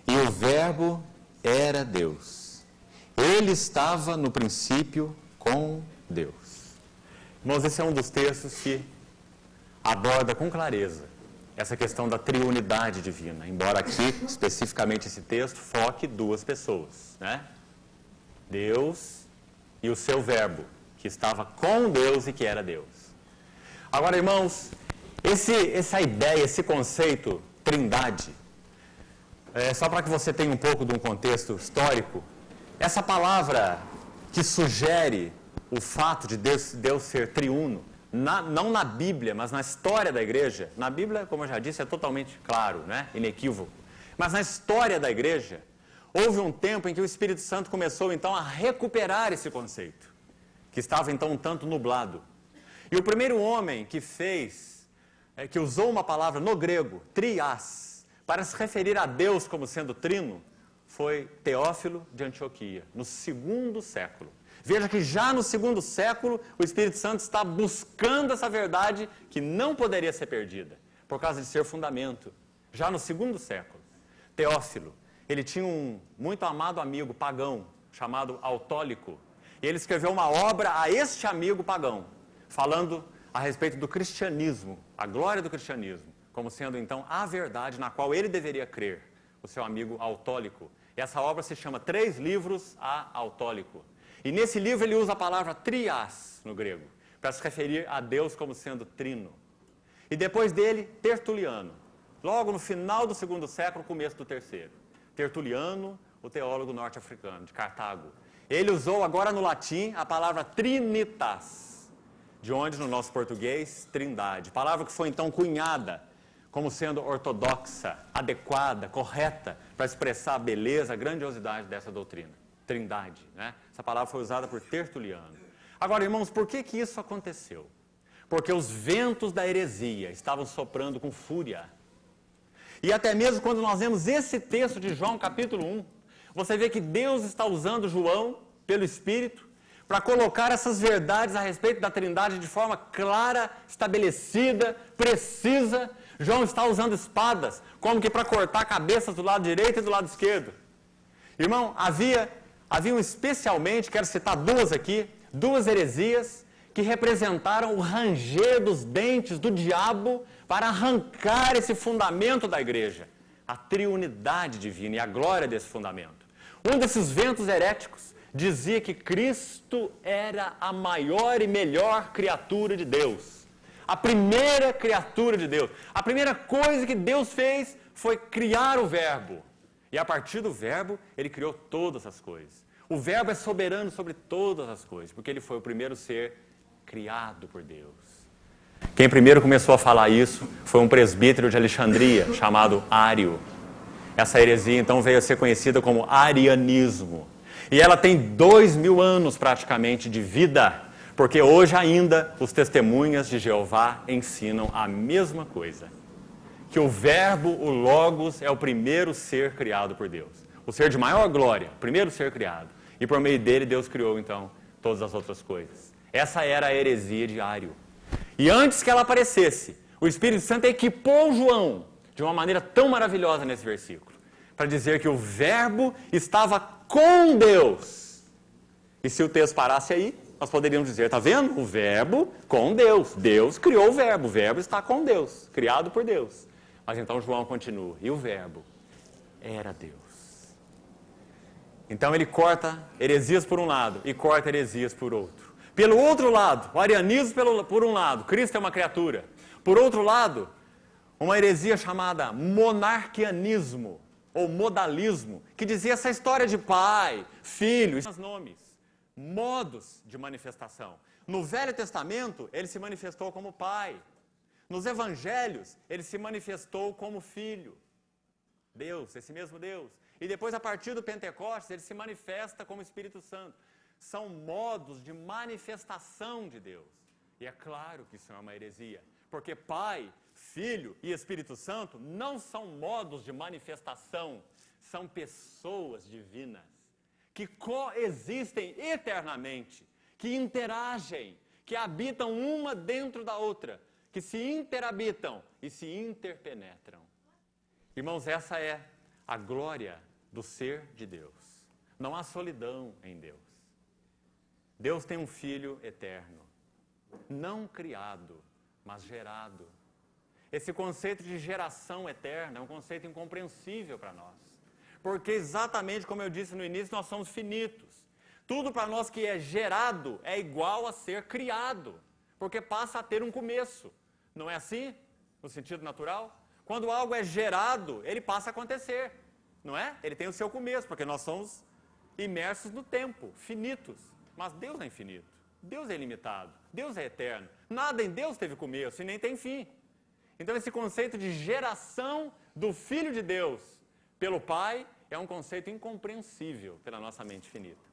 e o Verbo era Deus. Ele estava no princípio com Deus. Irmãos, esse é um dos textos que aborda com clareza essa questão da triunidade divina, embora aqui, especificamente esse texto, foque duas pessoas, né? Deus e o seu Verbo, que estava com Deus e que era Deus. Agora, irmãos, essa ideia, esse conceito, trindade, só para que você tenha um pouco de um contexto histórico, essa palavra que sugere o fato de Deus ser triuno, não na Bíblia, mas na história da igreja, na Bíblia, como eu já disse, é totalmente claro, né? Inequívoco, mas na história da igreja, houve um tempo em que o Espírito Santo começou então a recuperar esse conceito, que estava então um tanto nublado. E o primeiro homem que usou uma palavra no grego, triás, para se referir a Deus como sendo trino, foi Teófilo de Antioquia, no 2º século. Veja que já no 2º século, o Espírito Santo está buscando essa verdade que não poderia ser perdida, por causa de ser fundamento. Já no 2º século, Teófilo, ele tinha um muito amado amigo pagão, chamado Autólico, e ele escreveu uma obra a este amigo pagão, falando a respeito do cristianismo, a glória do cristianismo, como sendo então a verdade na qual ele deveria crer, o seu amigo Autólico. E essa obra se chama 3 livros a Autólico. E nesse livro ele usa a palavra triás no grego, para se referir a Deus como sendo trino. E depois dele, Tertuliano, logo no final do 2º século, começo do 3º. Tertuliano, o teólogo norte-africano, de Cartago. Ele usou agora no latim a palavra trinitas, de onde no nosso português, trindade. Palavra que foi então cunhada como sendo ortodoxa, adequada, correta, para expressar a beleza, a grandiosidade dessa doutrina. Trindade, né? Essa palavra foi usada por Tertuliano. Agora, irmãos, por que isso aconteceu? Porque os ventos da heresia estavam soprando com fúria. E até mesmo quando nós vemos esse texto de João, capítulo 1, você vê que Deus está usando João, pelo Espírito, para colocar essas verdades a respeito da Trindade de forma clara, estabelecida, precisa. João está usando espadas, como que para cortar cabeças do lado direito e do lado esquerdo. Irmão, haviam especialmente, quero citar 2 aqui, 2 heresias que representaram o ranger dos dentes do diabo para arrancar esse fundamento da igreja, a triunidade divina e a glória desse fundamento. Um desses ventos heréticos dizia que Cristo era a maior e melhor criatura de Deus. A primeira criatura de Deus. A primeira coisa que Deus fez foi criar o Verbo. E a partir do Verbo, ele criou todas as coisas. O Verbo é soberano sobre todas as coisas, porque ele foi o primeiro ser criado por Deus. Quem primeiro começou a falar isso foi um presbítero de Alexandria, chamado Ário. Essa heresia, então, veio a ser conhecida como arianismo. E ela tem 2000 anos, praticamente, de vida, porque hoje ainda os testemunhas de Jeová ensinam a mesma coisa. que o Verbo, o Logos, é o primeiro ser criado por Deus. O ser de maior glória, o primeiro ser criado. E por meio dele, Deus criou, então, todas as outras coisas. Essa era a heresia de Ário. E antes que ela aparecesse, o Espírito Santo equipou João de uma maneira tão maravilhosa nesse versículo, para dizer que o Verbo estava com Deus. E se o texto parasse aí, nós poderíamos dizer, está vendo? O Verbo com Deus. Deus criou o Verbo está com Deus, criado por Deus. Mas então João continua, e o Verbo era Deus. Então ele corta heresias por um lado e corta heresias por outro. Pelo outro lado, o arianismo por um lado, Cristo é uma criatura. Por outro lado, uma heresia chamada monarquianismo, ou modalismo, que dizia essa história de pai, filho, nomes, modos de manifestação. No Velho Testamento, ele se manifestou como pai. Nos Evangelhos, ele se manifestou como filho. Deus, esse mesmo Deus. E depois, a partir do Pentecostes, ele se manifesta como Espírito Santo. São modos de manifestação de Deus. E é claro que isso é uma heresia. Porque Pai, Filho e Espírito Santo não são modos de manifestação. São pessoas divinas. Que coexistem eternamente. Que interagem. Que habitam uma dentro da outra. Que se interhabitam e se interpenetram. Irmãos, essa é a glória do ser de Deus. Não há solidão em Deus. Deus tem um Filho eterno, não criado, mas gerado. Esse conceito de geração eterna é um conceito incompreensível para nós. Porque exatamente como eu disse no início, nós somos finitos. Tudo para nós que é gerado é igual a ser criado, porque passa a ter um começo. Não é assim? No sentido natural? Quando algo é gerado, ele passa a acontecer. Não é? Ele tem o seu começo, porque nós somos imersos no tempo, finitos. Mas Deus é infinito, Deus é ilimitado, Deus é eterno. Nada em Deus teve começo e nem tem fim. Então esse conceito de geração do Filho de Deus pelo Pai é um conceito incompreensível pela nossa mente finita.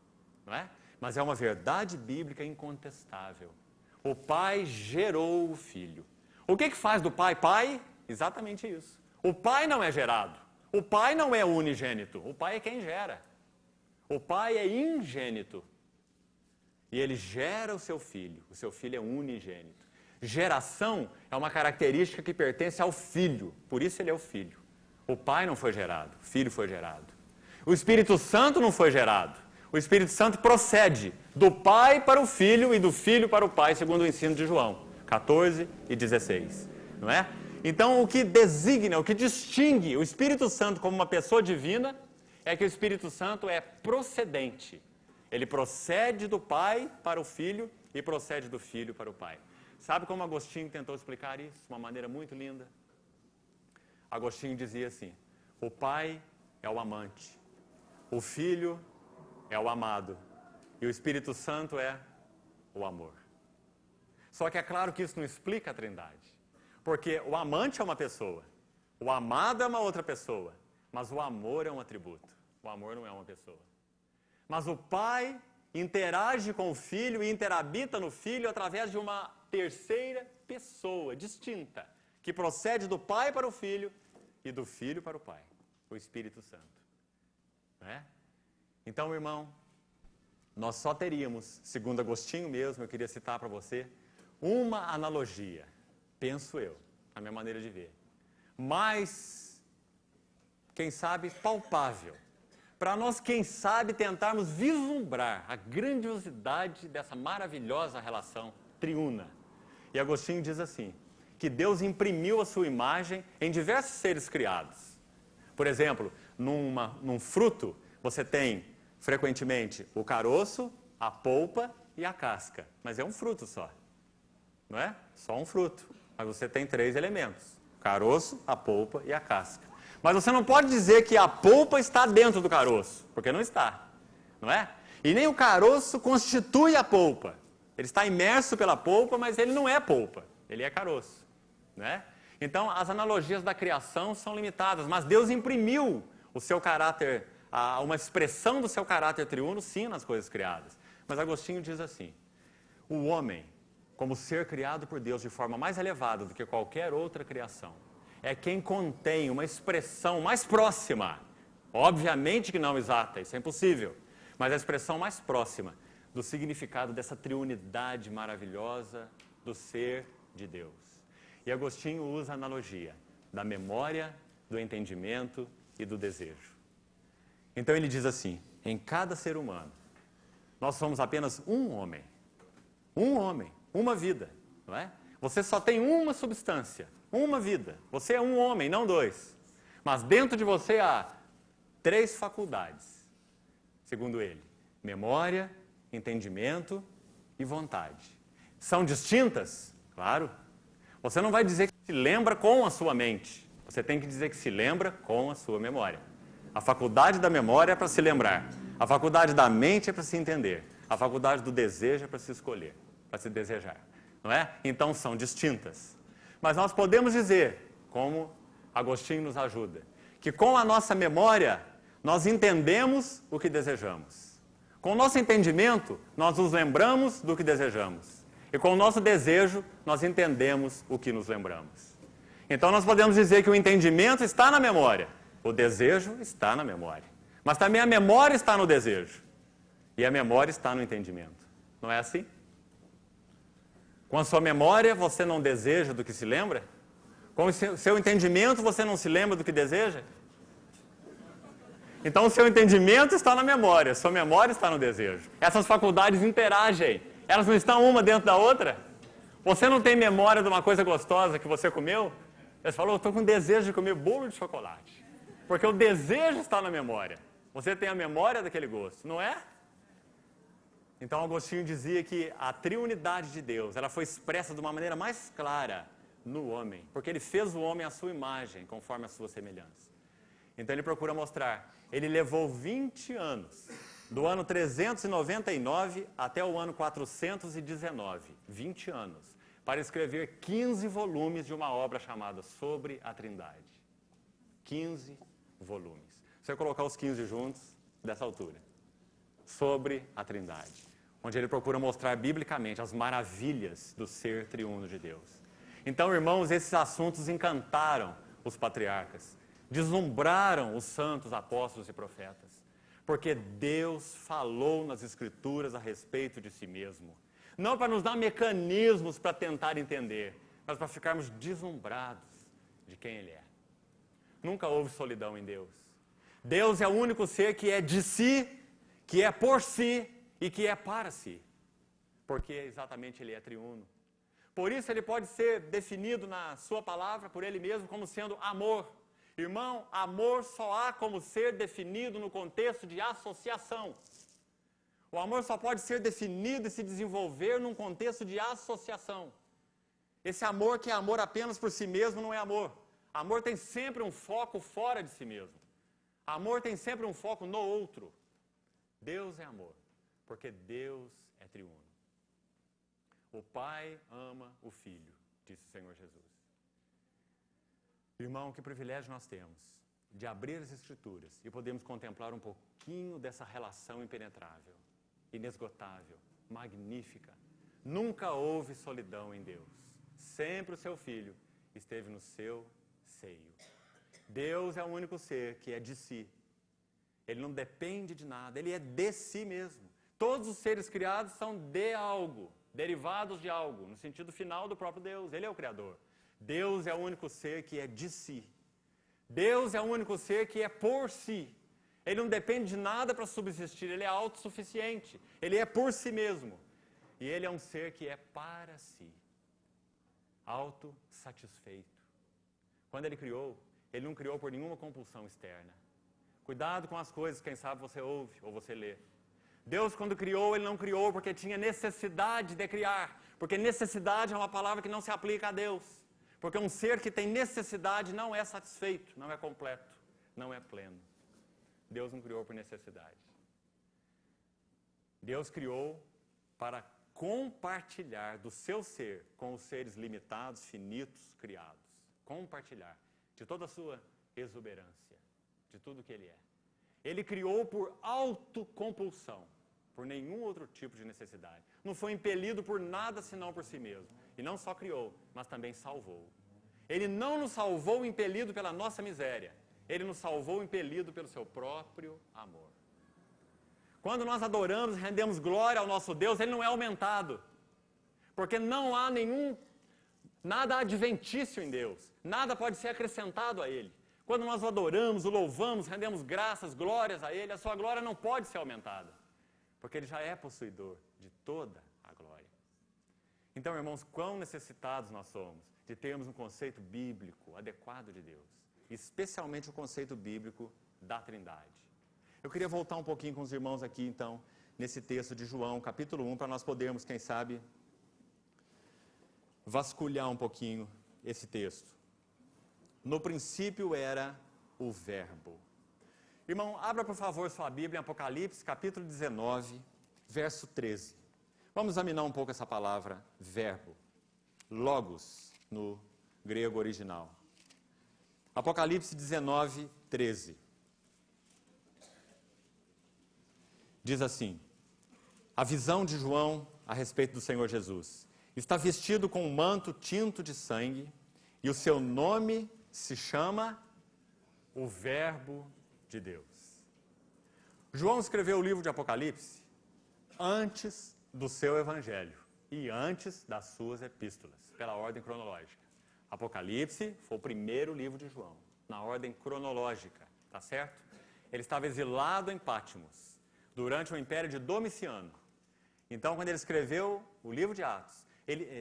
Não é? Mas é uma verdade bíblica incontestável. O Pai gerou o Filho. O que faz do Pai Pai? Exatamente isso. O Pai não é gerado. O Pai não é unigênito, o Pai é quem gera. O Pai é ingênito. E Ele gera o seu Filho é unigênito. Geração é uma característica que pertence ao Filho, por isso Ele é o Filho. O Pai não foi gerado, o Filho foi gerado. O Espírito Santo não foi gerado. O Espírito Santo procede do Pai para o Filho e do Filho para o Pai, segundo o ensino de João 14 e 16. Não é? Então, o que designa, o que distingue o Espírito Santo como uma pessoa divina é que o Espírito Santo é procedente. Ele procede do Pai para o Filho e procede do Filho para o Pai. Sabe como Agostinho tentou explicar isso de uma maneira muito linda? Agostinho dizia assim, o Pai é o amante, o Filho é o amado e o Espírito Santo é o amor. Só que é claro que isso não explica a Trindade. Porque o amante é uma pessoa, o amado é uma outra pessoa, mas o amor é um atributo. O amor não é uma pessoa. Mas o Pai interage com o Filho e interhabita no Filho através de uma terceira pessoa distinta, que procede do Pai para o Filho e do Filho para o Pai, o Espírito Santo. Não é? Então, irmão, nós só teríamos, segundo Agostinho mesmo, eu queria citar para você, uma analogia. Penso eu, a minha maneira de ver. Mas, quem sabe, palpável. Para nós, quem sabe, tentarmos vislumbrar a grandiosidade dessa maravilhosa relação triuna. E Agostinho diz assim, que Deus imprimiu a sua imagem em diversos seres criados. Por exemplo, num fruto, você tem, frequentemente, o caroço, a polpa e a casca. Mas é um fruto só. Não é? Só um fruto. Mas você tem 3 elementos. O caroço, a polpa e a casca. Mas você não pode dizer que a polpa está dentro do caroço, porque não está. Não é? E nem o caroço constitui a polpa. Ele está imerso pela polpa, mas ele não é polpa. Ele é caroço. Não é? Então, as analogias da criação são limitadas, mas Deus imprimiu o seu caráter, uma expressão do seu caráter triuno, sim, nas coisas criadas. Mas Agostinho diz assim, o homem, como ser criado por Deus de forma mais elevada do que qualquer outra criação, é quem contém uma expressão mais próxima, obviamente que não exata, isso é impossível, mas a expressão mais próxima do significado dessa triunidade maravilhosa do ser de Deus. E Agostinho usa a analogia da memória, do entendimento e do desejo. Então ele diz assim, em cada ser humano, nós somos apenas um homem, uma vida, não é? Você só tem uma substância, uma vida. Você é um homem, não dois. Mas dentro de você há 3 faculdades, segundo ele: memória, entendimento e vontade. São distintas? Claro. Você não vai dizer que se lembra com a sua mente. Você tem que dizer que se lembra com a sua memória. A faculdade da memória é para se lembrar. A faculdade da mente é para se entender. A faculdade do desejo é para se escolher, para se desejar. Não é? Então são distintas. Mas nós podemos dizer, como Agostinho nos ajuda, que com a nossa memória nós entendemos o que desejamos. Com o nosso entendimento, nós nos lembramos do que desejamos. E com o nosso desejo, nós entendemos o que nos lembramos. Então nós podemos dizer que o entendimento está na memória, o desejo está na memória. Mas também a memória está no desejo. E a memória está no entendimento. Não é assim? Com a sua memória, você não deseja do que se lembra? Com o seu entendimento, você não se lembra do que deseja? Então, o seu entendimento está na memória, a sua memória está no desejo. Essas faculdades interagem. Elas não estão uma dentro da outra? Você não tem memória de uma coisa gostosa que você comeu? Você falou, estou com desejo de comer bolo de chocolate. Porque o desejo está na memória. Você tem a memória daquele gosto, não é? Então, Agostinho dizia que a triunidade de Deus, ela foi expressa de uma maneira mais clara no homem, porque ele fez o homem à sua imagem, conforme a sua semelhança. Então, ele procura mostrar. Ele levou 20 anos, do ano 399 até o ano 419, 20 anos, para escrever 15 volumes de uma obra chamada Sobre a Trindade. 15 volumes. Se você colocar os 15 juntos, dessa altura. Sobre a Trindade. Onde ele procura mostrar biblicamente as maravilhas do ser triuno de Deus. Então, irmãos, esses assuntos encantaram os patriarcas, deslumbraram os santos apóstolos e profetas, porque Deus falou nas Escrituras a respeito de si mesmo. Não para nos dar mecanismos para tentar entender, mas para ficarmos deslumbrados de quem Ele é. Nunca houve solidão em Deus. Deus é o único ser que é de si, que é por si e que é para si. Porque exatamente Ele é triuno. Por isso Ele pode ser definido na sua palavra, por Ele mesmo, como sendo amor. Irmão, amor só há como ser definido no contexto de associação. O amor só pode ser definido e se desenvolver num contexto de associação. Esse amor que é amor apenas por si mesmo não é amor. Amor tem sempre um foco fora de si mesmo. Amor tem sempre um foco no outro. Deus é amor, porque Deus é triuno. O Pai ama o Filho, disse o Senhor Jesus. Irmão, que privilégio nós temos de abrir as Escrituras e podemos contemplar um pouquinho dessa relação impenetrável, inesgotável, magnífica. Nunca houve solidão em Deus. Sempre o seu Filho esteve no seu seio. Deus é o único ser que é de si. Ele não depende de nada, ele é de si mesmo. Todos os seres criados são de algo, derivados de algo, no sentido final do próprio Deus. Ele é o Criador. Deus é o único ser que é de si. Deus é o único ser que é por si. Ele não depende de nada para subsistir, ele é autossuficiente. Ele é por si mesmo. E ele é um ser que é para si. Autossatisfeito. Quando ele criou, ele não criou por nenhuma compulsão externa. Cuidado com as coisas, quem sabe você ouve ou você lê. Deus, quando criou, ele não criou porque tinha necessidade de criar. Porque necessidade é uma palavra que não se aplica a Deus. Porque um ser que tem necessidade não é satisfeito, não é completo, não é pleno. Deus não criou por necessidade. Deus criou para compartilhar do seu ser com os seres limitados, finitos, criados. Compartilhar de toda a sua exuberância, de tudo que Ele é. Ele criou por autocompulsão, por nenhum outro tipo de necessidade. Não foi impelido por nada senão por si mesmo. E não só criou, mas também salvou. Ele não nos salvou impelido pela nossa miséria. Ele nos salvou impelido pelo seu próprio amor. Quando nós adoramos e rendemos glória ao nosso Deus, Ele não é aumentado. Porque não há nada adventício em Deus. Nada pode ser acrescentado a Ele. Quando nós o adoramos, o louvamos, rendemos graças, glórias a Ele, a sua glória não pode ser aumentada. Porque Ele já é possuidor de toda a glória. Então, irmãos, quão necessitados nós somos de termos um conceito bíblico adequado de Deus. Especialmente o conceito bíblico da Trindade. Eu queria voltar um pouquinho com os irmãos aqui, então, nesse texto de João, capítulo 1, para nós podermos, quem sabe, vasculhar um pouquinho esse texto. No princípio era o Verbo. Irmão, abra por favor sua Bíblia em Apocalipse, capítulo 19, verso 13. Vamos examinar um pouco essa palavra verbo, logos, no grego original. Apocalipse 19, 13. Diz assim, a visão de João a respeito do Senhor Jesus. Está vestido com um manto tinto de sangue, e o seu nome se chama o Verbo de Deus. João escreveu o livro de Apocalipse antes do seu evangelho e antes das suas epístolas, pela ordem cronológica. Apocalipse foi o primeiro livro de João, na ordem cronológica, tá certo? Ele estava exilado em Patmos, durante o império de Domiciano. Então, quando ele escreveu o livro de Atos,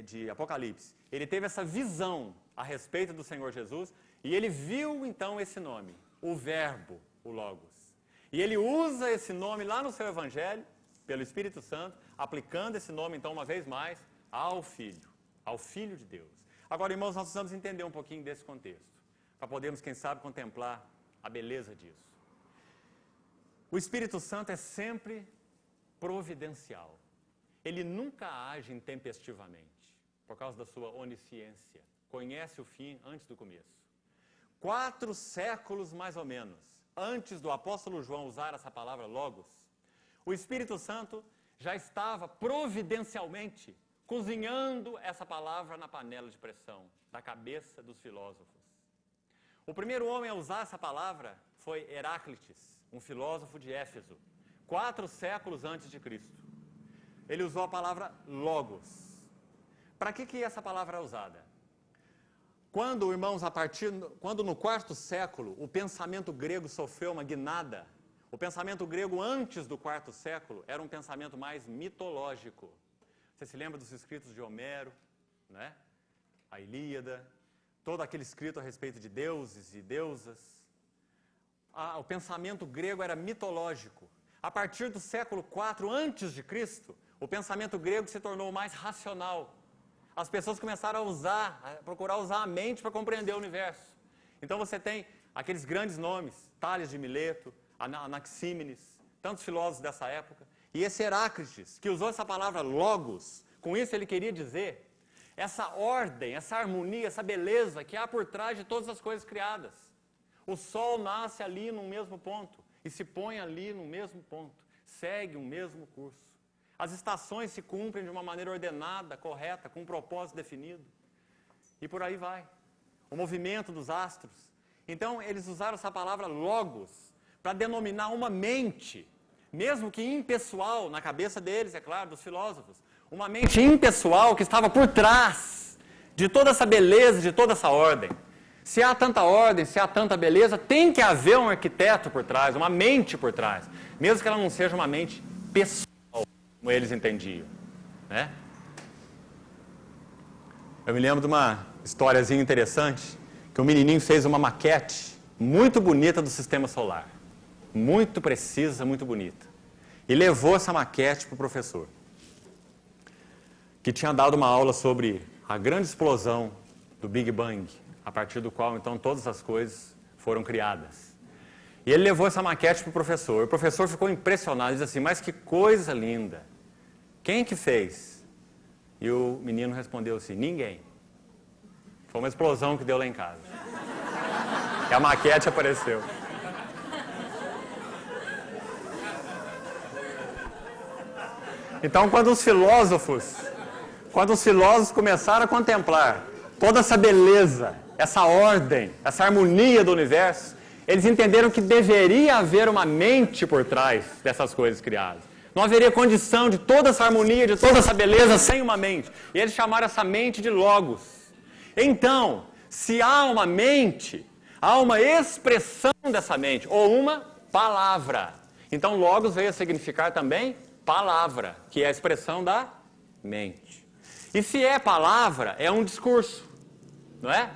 de Apocalipse, ele teve essa visão a respeito do Senhor Jesus, e ele viu então esse nome, o Verbo, o Logos. E ele usa esse nome lá no seu evangelho, pelo Espírito Santo, aplicando esse nome então uma vez mais ao Filho de Deus. Agora, irmãos, nós precisamos entender um pouquinho desse contexto, para podermos, quem sabe, contemplar a beleza disso. O Espírito Santo é sempre providencial. Ele nunca age intempestivamente, por causa da sua onisciência. Conhece o fim antes do começo. 4 séculos, mais ou menos, antes do apóstolo João usar essa palavra logos, o Espírito Santo já estava providencialmente cozinhando essa palavra na panela de pressão da cabeça dos filósofos. O primeiro homem a usar essa palavra foi Heráclides, um filósofo de Éfeso, 4 séculos antes de Cristo. Ele usou a palavra logos. Para que essa palavra é usada? Quando, irmãos, quando no 4º século o pensamento grego sofreu uma guinada, o pensamento grego antes do 4º século era um pensamento mais mitológico. Você se lembra dos escritos de Homero, né? A Ilíada, todo aquele escrito a respeito de deuses e deusas. O pensamento grego era mitológico. A partir do século IV antes de Cristo, o pensamento grego se tornou mais racional. As pessoas começaram a procurar usar a mente para compreender o universo. Então você tem aqueles grandes nomes, Tales de Mileto, Anaxímenes, tantos filósofos dessa época. E esse Heráclides, que usou essa palavra logos, com isso ele queria dizer essa ordem, essa harmonia, essa beleza que há por trás de todas as coisas criadas. O sol nasce ali no mesmo ponto e se põe ali no mesmo ponto, segue o mesmo curso. As estações se cumprem de uma maneira ordenada, correta, com um propósito definido. E por aí vai. O movimento dos astros. Então, eles usaram essa palavra logos para denominar uma mente, mesmo que impessoal, na cabeça deles, é claro, dos filósofos. Uma mente impessoal que estava por trás de toda essa beleza, de toda essa ordem. Se há tanta ordem, se há tanta beleza, tem que haver um arquiteto por trás, uma mente por trás. Mesmo que ela não seja uma mente pessoal, como eles entendiam, né? Eu me lembro de uma historiazinha interessante, que um menininho fez uma maquete muito bonita do sistema solar. Muito precisa, muito bonita. E levou essa maquete para o professor, que tinha dado uma aula sobre a grande explosão do Big Bang, a partir do qual, então, todas as coisas foram criadas. E ele levou essa maquete para o professor. O professor ficou impressionado, disse assim, mas que coisa linda. Quem que fez? E o menino respondeu assim, ninguém. Foi uma explosão que deu lá em casa. E a maquete apareceu. Então, quando os filósofos começaram a contemplar toda essa beleza essa ordem, essa harmonia do universo, eles entenderam que deveria haver uma mente por trás dessas coisas criadas. Não haveria condição de toda essa harmonia, de toda essa beleza sem uma mente. E eles chamaram essa mente de Logos. Então, se há uma mente, há uma expressão dessa mente, ou uma palavra. Então, Logos veio a significar também palavra, que é a expressão da mente. E se é palavra, é um discurso, não é?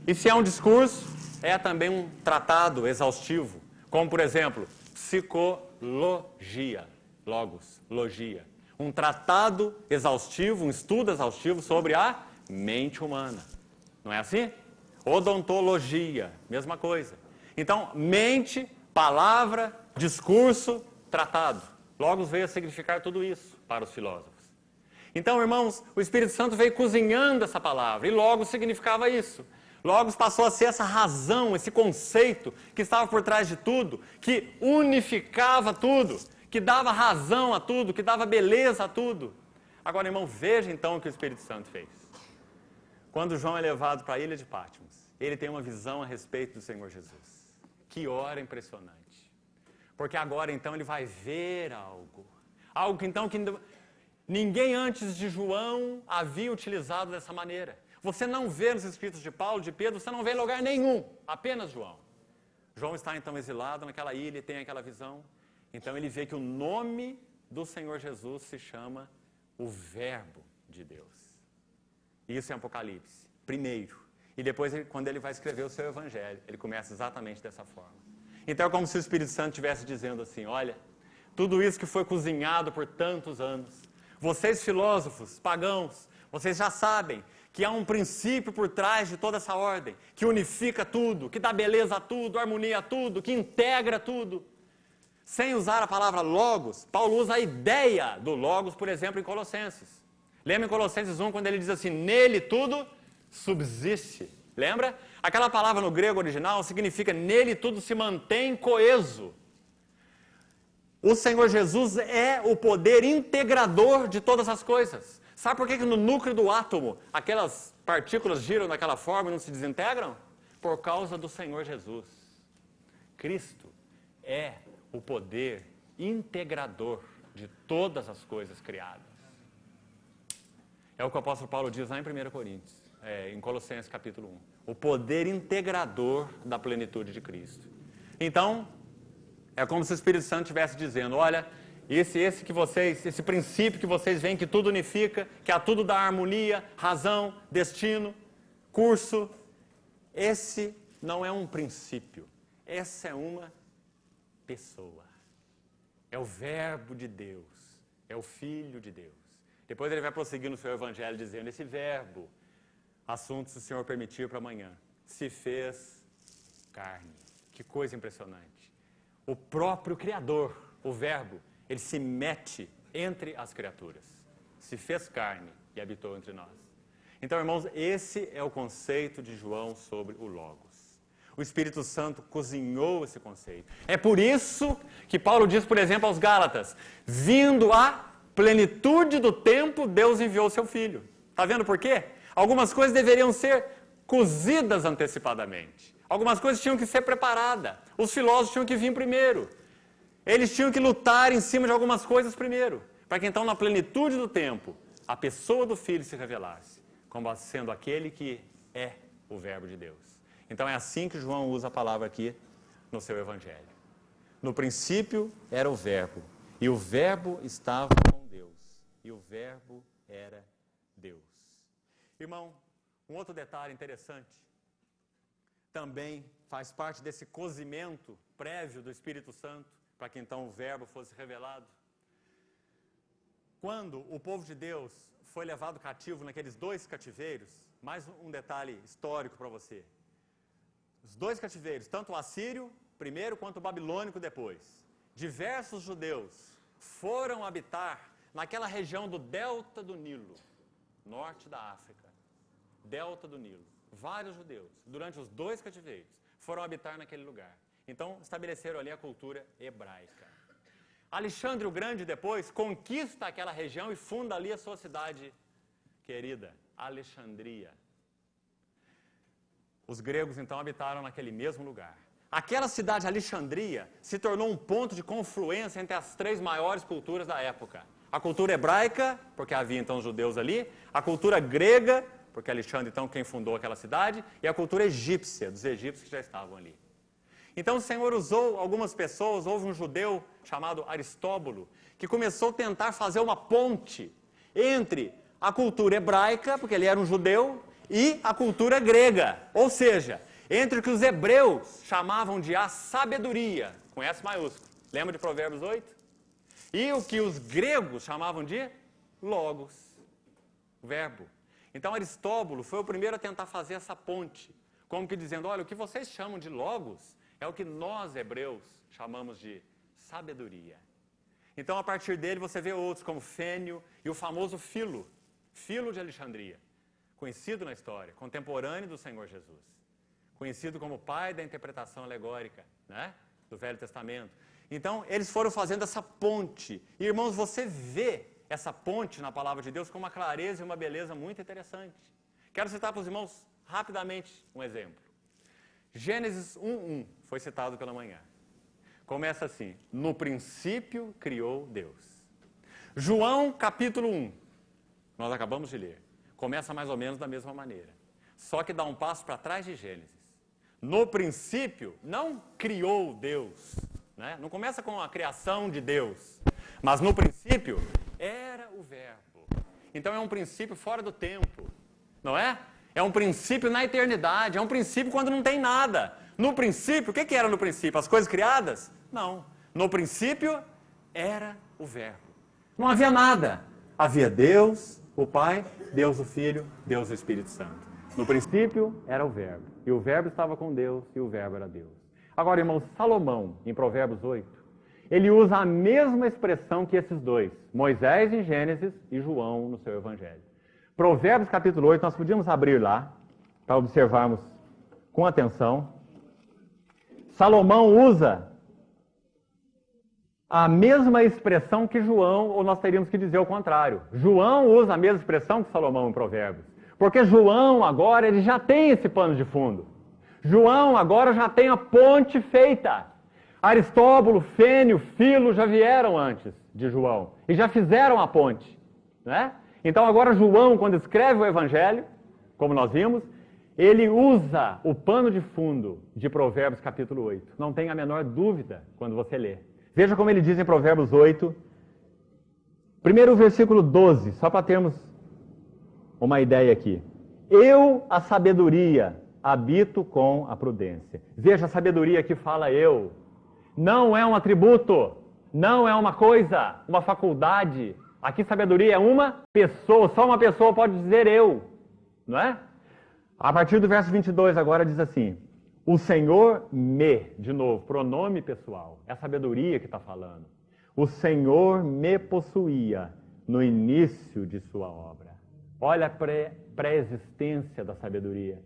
E se é um discurso, é também um tratado exaustivo, como, por exemplo, psicologia, Logos, logia. Um tratado exaustivo, um estudo exaustivo sobre a mente humana. Não é assim? Odontologia, mesma coisa. Então, mente, palavra, discurso, tratado. Logos veio a significar tudo isso para os filósofos. Então, irmãos, o Espírito Santo veio cozinhando essa palavra, e Logos significava isso. Logos passou a ser essa razão, esse conceito que estava por trás de tudo, que unificava tudo, que dava razão a tudo, que dava beleza a tudo. Agora, irmão, veja então o que o Espírito Santo fez. Quando João é levado para a ilha de Patmos, ele tem uma visão a respeito do Senhor Jesus. Que hora impressionante. Porque agora então ele vai ver algo. Algo que então que ninguém antes de João havia utilizado dessa maneira. Você não vê nos escritos de Paulo, de Pedro, você não vê em lugar nenhum, apenas João. João está então exilado naquela ilha e tem aquela visão. Então ele vê que o nome do Senhor Jesus se chama o Verbo de Deus. Isso é Apocalipse, primeiro. E depois, quando ele vai escrever o seu Evangelho, ele começa exatamente dessa forma. Então é como se o Espírito Santo estivesse dizendo assim, olha, tudo isso que foi cozinhado por tantos anos, vocês filósofos, pagãos, vocês já sabem que há um princípio por trás de toda essa ordem, que unifica tudo, que dá beleza a tudo, harmonia a tudo, que integra tudo. Sem usar a palavra logos, Paulo usa a ideia do logos, por exemplo, em Colossenses. Lembra em Colossenses 1, quando ele diz assim, nele tudo subsiste. Lembra? Aquela palavra no grego original significa nele tudo se mantém coeso. O Senhor Jesus é o poder integrador de todas as coisas. Sabe por que no núcleo do átomo aquelas partículas giram daquela forma e não se desintegram? Por causa do Senhor Jesus. Cristo é o poder integrador de todas as coisas criadas. É o que o apóstolo Paulo diz lá em 1 Coríntios, em Colossenses capítulo 1. O poder integrador da plenitude de Cristo. Então, é como se o Espírito Santo estivesse dizendo, olha, esse princípio que vocês veem que tudo unifica, que a tudo dá harmonia, razão, destino, curso, esse não é um princípio, essa é uma pessoa. É o Verbo de Deus, é o Filho de Deus. Depois ele vai prosseguir no seu Evangelho dizendo, esse Verbo, assunto se o Senhor permitir para amanhã, se fez carne. Que coisa impressionante. O próprio Criador, o Verbo, ele se mete entre as criaturas. Se fez carne e habitou entre nós. Então, irmãos, esse é o conceito de João sobre o Logos. O Espírito Santo cozinhou esse conceito. É por isso que Paulo diz, por exemplo, aos Gálatas, vindo a plenitude do tempo, Deus enviou o seu Filho. Está vendo por quê? Algumas coisas deveriam ser cozidas antecipadamente. Algumas coisas tinham que ser preparadas. Os filósofos tinham que vir primeiro. Eles tinham que lutar em cima de algumas coisas primeiro. Para que então, na plenitude do tempo, a pessoa do Filho se revelasse, como sendo aquele que é o Verbo de Deus. Então é assim que João usa a palavra aqui no seu Evangelho. No princípio era o Verbo, e o Verbo estava com Deus, e o Verbo era Deus. Irmão, um outro detalhe interessante, também faz parte desse cozimento prévio do Espírito Santo, para que então o Verbo fosse revelado. Quando o povo de Deus foi levado cativo naqueles 2 cativeiros, mais um detalhe histórico para você. Os 2 cativeiros, tanto o assírio primeiro quanto o babilônico depois, diversos judeus foram habitar naquela região do delta do Nilo, norte da África, delta do Nilo. Vários judeus, durante os 2 cativeiros, foram habitar naquele lugar. Então, estabeleceram ali a cultura hebraica. Alexandre o Grande, depois, conquista aquela região e funda ali a sua cidade querida, Alexandria. os gregos então habitaram naquele mesmo lugar. Aquela cidade de Alexandria se tornou um ponto de confluência entre as três maiores culturas da época. A cultura hebraica, porque havia então os judeus ali, a cultura grega, porque Alexandre então quem fundou aquela cidade, e a cultura egípcia, dos egípcios que já estavam ali. Então o Senhor usou algumas pessoas, houve um judeu chamado Aristóbulo, que começou a tentar fazer uma ponte entre a cultura hebraica, porque ele era um judeu, e a cultura grega, ou seja, entre o que os hebreus chamavam de a sabedoria, com S maiúsculo, lembra de Provérbios 8? E o que os gregos chamavam de logos, verbo. Então Aristóbulo foi o primeiro a tentar fazer essa ponte, como que dizendo, olha, o que vocês chamam de logos é o que nós hebreus chamamos de sabedoria. Então a partir dele você vê outros como Fênio e o famoso Filo de Alexandria, conhecido na história, contemporâneo do Senhor Jesus, conhecido como pai da interpretação alegórica, né, do Velho Testamento. Então, eles foram fazendo essa ponte. E, irmãos, você vê essa ponte na palavra de Deus com uma clareza e uma beleza muito interessante. Quero citar para os irmãos rapidamente um exemplo. Gênesis 1:1 foi citado pela manhã. Começa assim, no princípio criou Deus. João capítulo 1, nós acabamos de ler, começa mais ou menos da mesma maneira. Só que dá um passo para trás de Gênesis. No princípio, não criou Deus, né? Não começa com a criação de Deus, mas no princípio era o verbo. Então é um princípio fora do tempo, não é? É um princípio na eternidade, é um princípio quando não tem nada. No princípio, o que era no princípio? As coisas criadas? Não. No princípio era o verbo. Não havia nada. Havia Deus, o Pai, Deus o Filho, Deus o Espírito Santo. No princípio era o verbo. E o verbo estava com Deus e o verbo era Deus. Agora, irmãos, Salomão, em Provérbios 8, ele usa a mesma expressão que esses dois. Moisés em Gênesis e João no seu Evangelho. Provérbios capítulo 8, nós podíamos abrir lá, para observarmos com atenção. Salomão usa a mesma expressão que João, ou nós teríamos que dizer o contrário. João usa a mesma expressão que Salomão em Provérbios. Porque João agora ele já tem esse pano de fundo. João agora já tem a ponte feita. Aristóbulo, Fênio, Filo já vieram antes de João e já fizeram a ponte, né? Então agora João, quando escreve o Evangelho, como nós vimos, ele usa o pano de fundo de Provérbios capítulo 8. Não tem a menor dúvida quando você lê. Veja como ele diz em Provérbios 8, primeiro o versículo 12, só para termos uma ideia aqui. Eu, a sabedoria, habito com a prudência. Veja, a sabedoria que fala eu. Não é um atributo, não é uma coisa, uma faculdade. Aqui sabedoria é uma pessoa, só uma pessoa pode dizer eu, não é? A partir do verso 22 agora diz assim, o Senhor me, de novo, pronome pessoal, é a sabedoria que está falando. O Senhor me possuía no início de sua obra. Olha a pré-existência da sabedoria,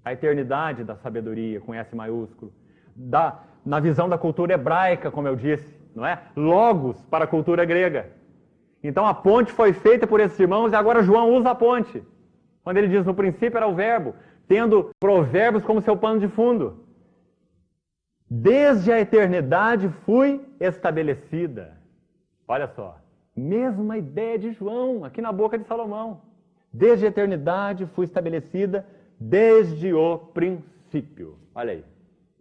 a eternidade da sabedoria, com S maiúsculo, na visão da cultura hebraica, como eu disse, não é? Logos para a cultura grega. Então a ponte foi feita por esses irmãos e agora João usa a ponte. Quando ele diz, no princípio era o verbo, tendo Provérbios como seu pano de fundo. Desde a eternidade fui estabelecida. Olha só, mesma ideia de João, aqui na boca de Salomão. Desde a eternidade fui estabelecida, desde o princípio. Olha aí,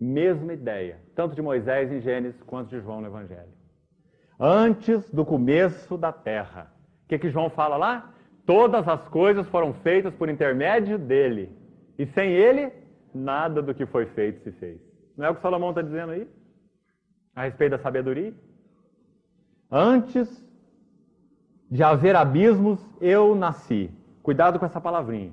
mesma ideia, tanto de Moisés em Gênesis, quanto de João no Evangelho. Antes do começo da terra. O que João fala lá? Todas as coisas foram feitas por intermédio dele. E sem ele, nada do que foi feito se fez. Não é o que Salomão está dizendo aí? A respeito da sabedoria? Antes de haver abismos, eu nasci. Cuidado com essa palavrinha.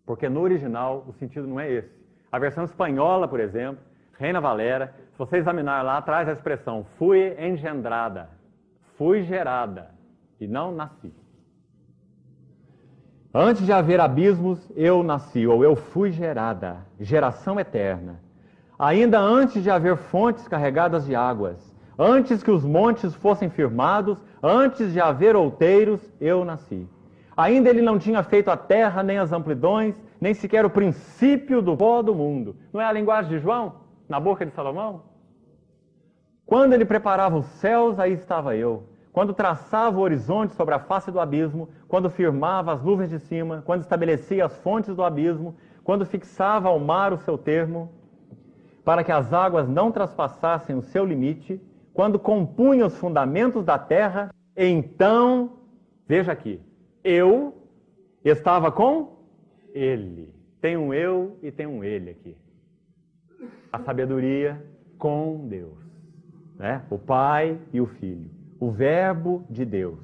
Porque no original o sentido não é esse. A versão espanhola, por exemplo, Reina Valera, se você examinar lá, traz a expressão fui engendrada, fui gerada e não nasci. Antes de haver abismos, eu nasci, ou eu fui gerada, geração eterna. Ainda antes de haver fontes carregadas de águas, antes que os montes fossem firmados, antes de haver outeiros, eu nasci. Ainda ele não tinha feito a terra, nem as amplidões, nem sequer o princípio do pó do mundo. Não é a linguagem de João, na boca de Salomão? Quando ele preparava os céus, aí estava eu. Quando traçava o horizonte sobre a face do abismo, quando firmava as nuvens de cima, quando estabelecia as fontes do abismo, quando fixava ao mar o seu termo, para que as águas não traspassassem o seu limite, quando compunha os fundamentos da terra, então, veja aqui, eu estava com ele. Tem um eu e tem um ele aqui. A sabedoria com Deus, né? O Pai e o Filho, o Verbo de Deus.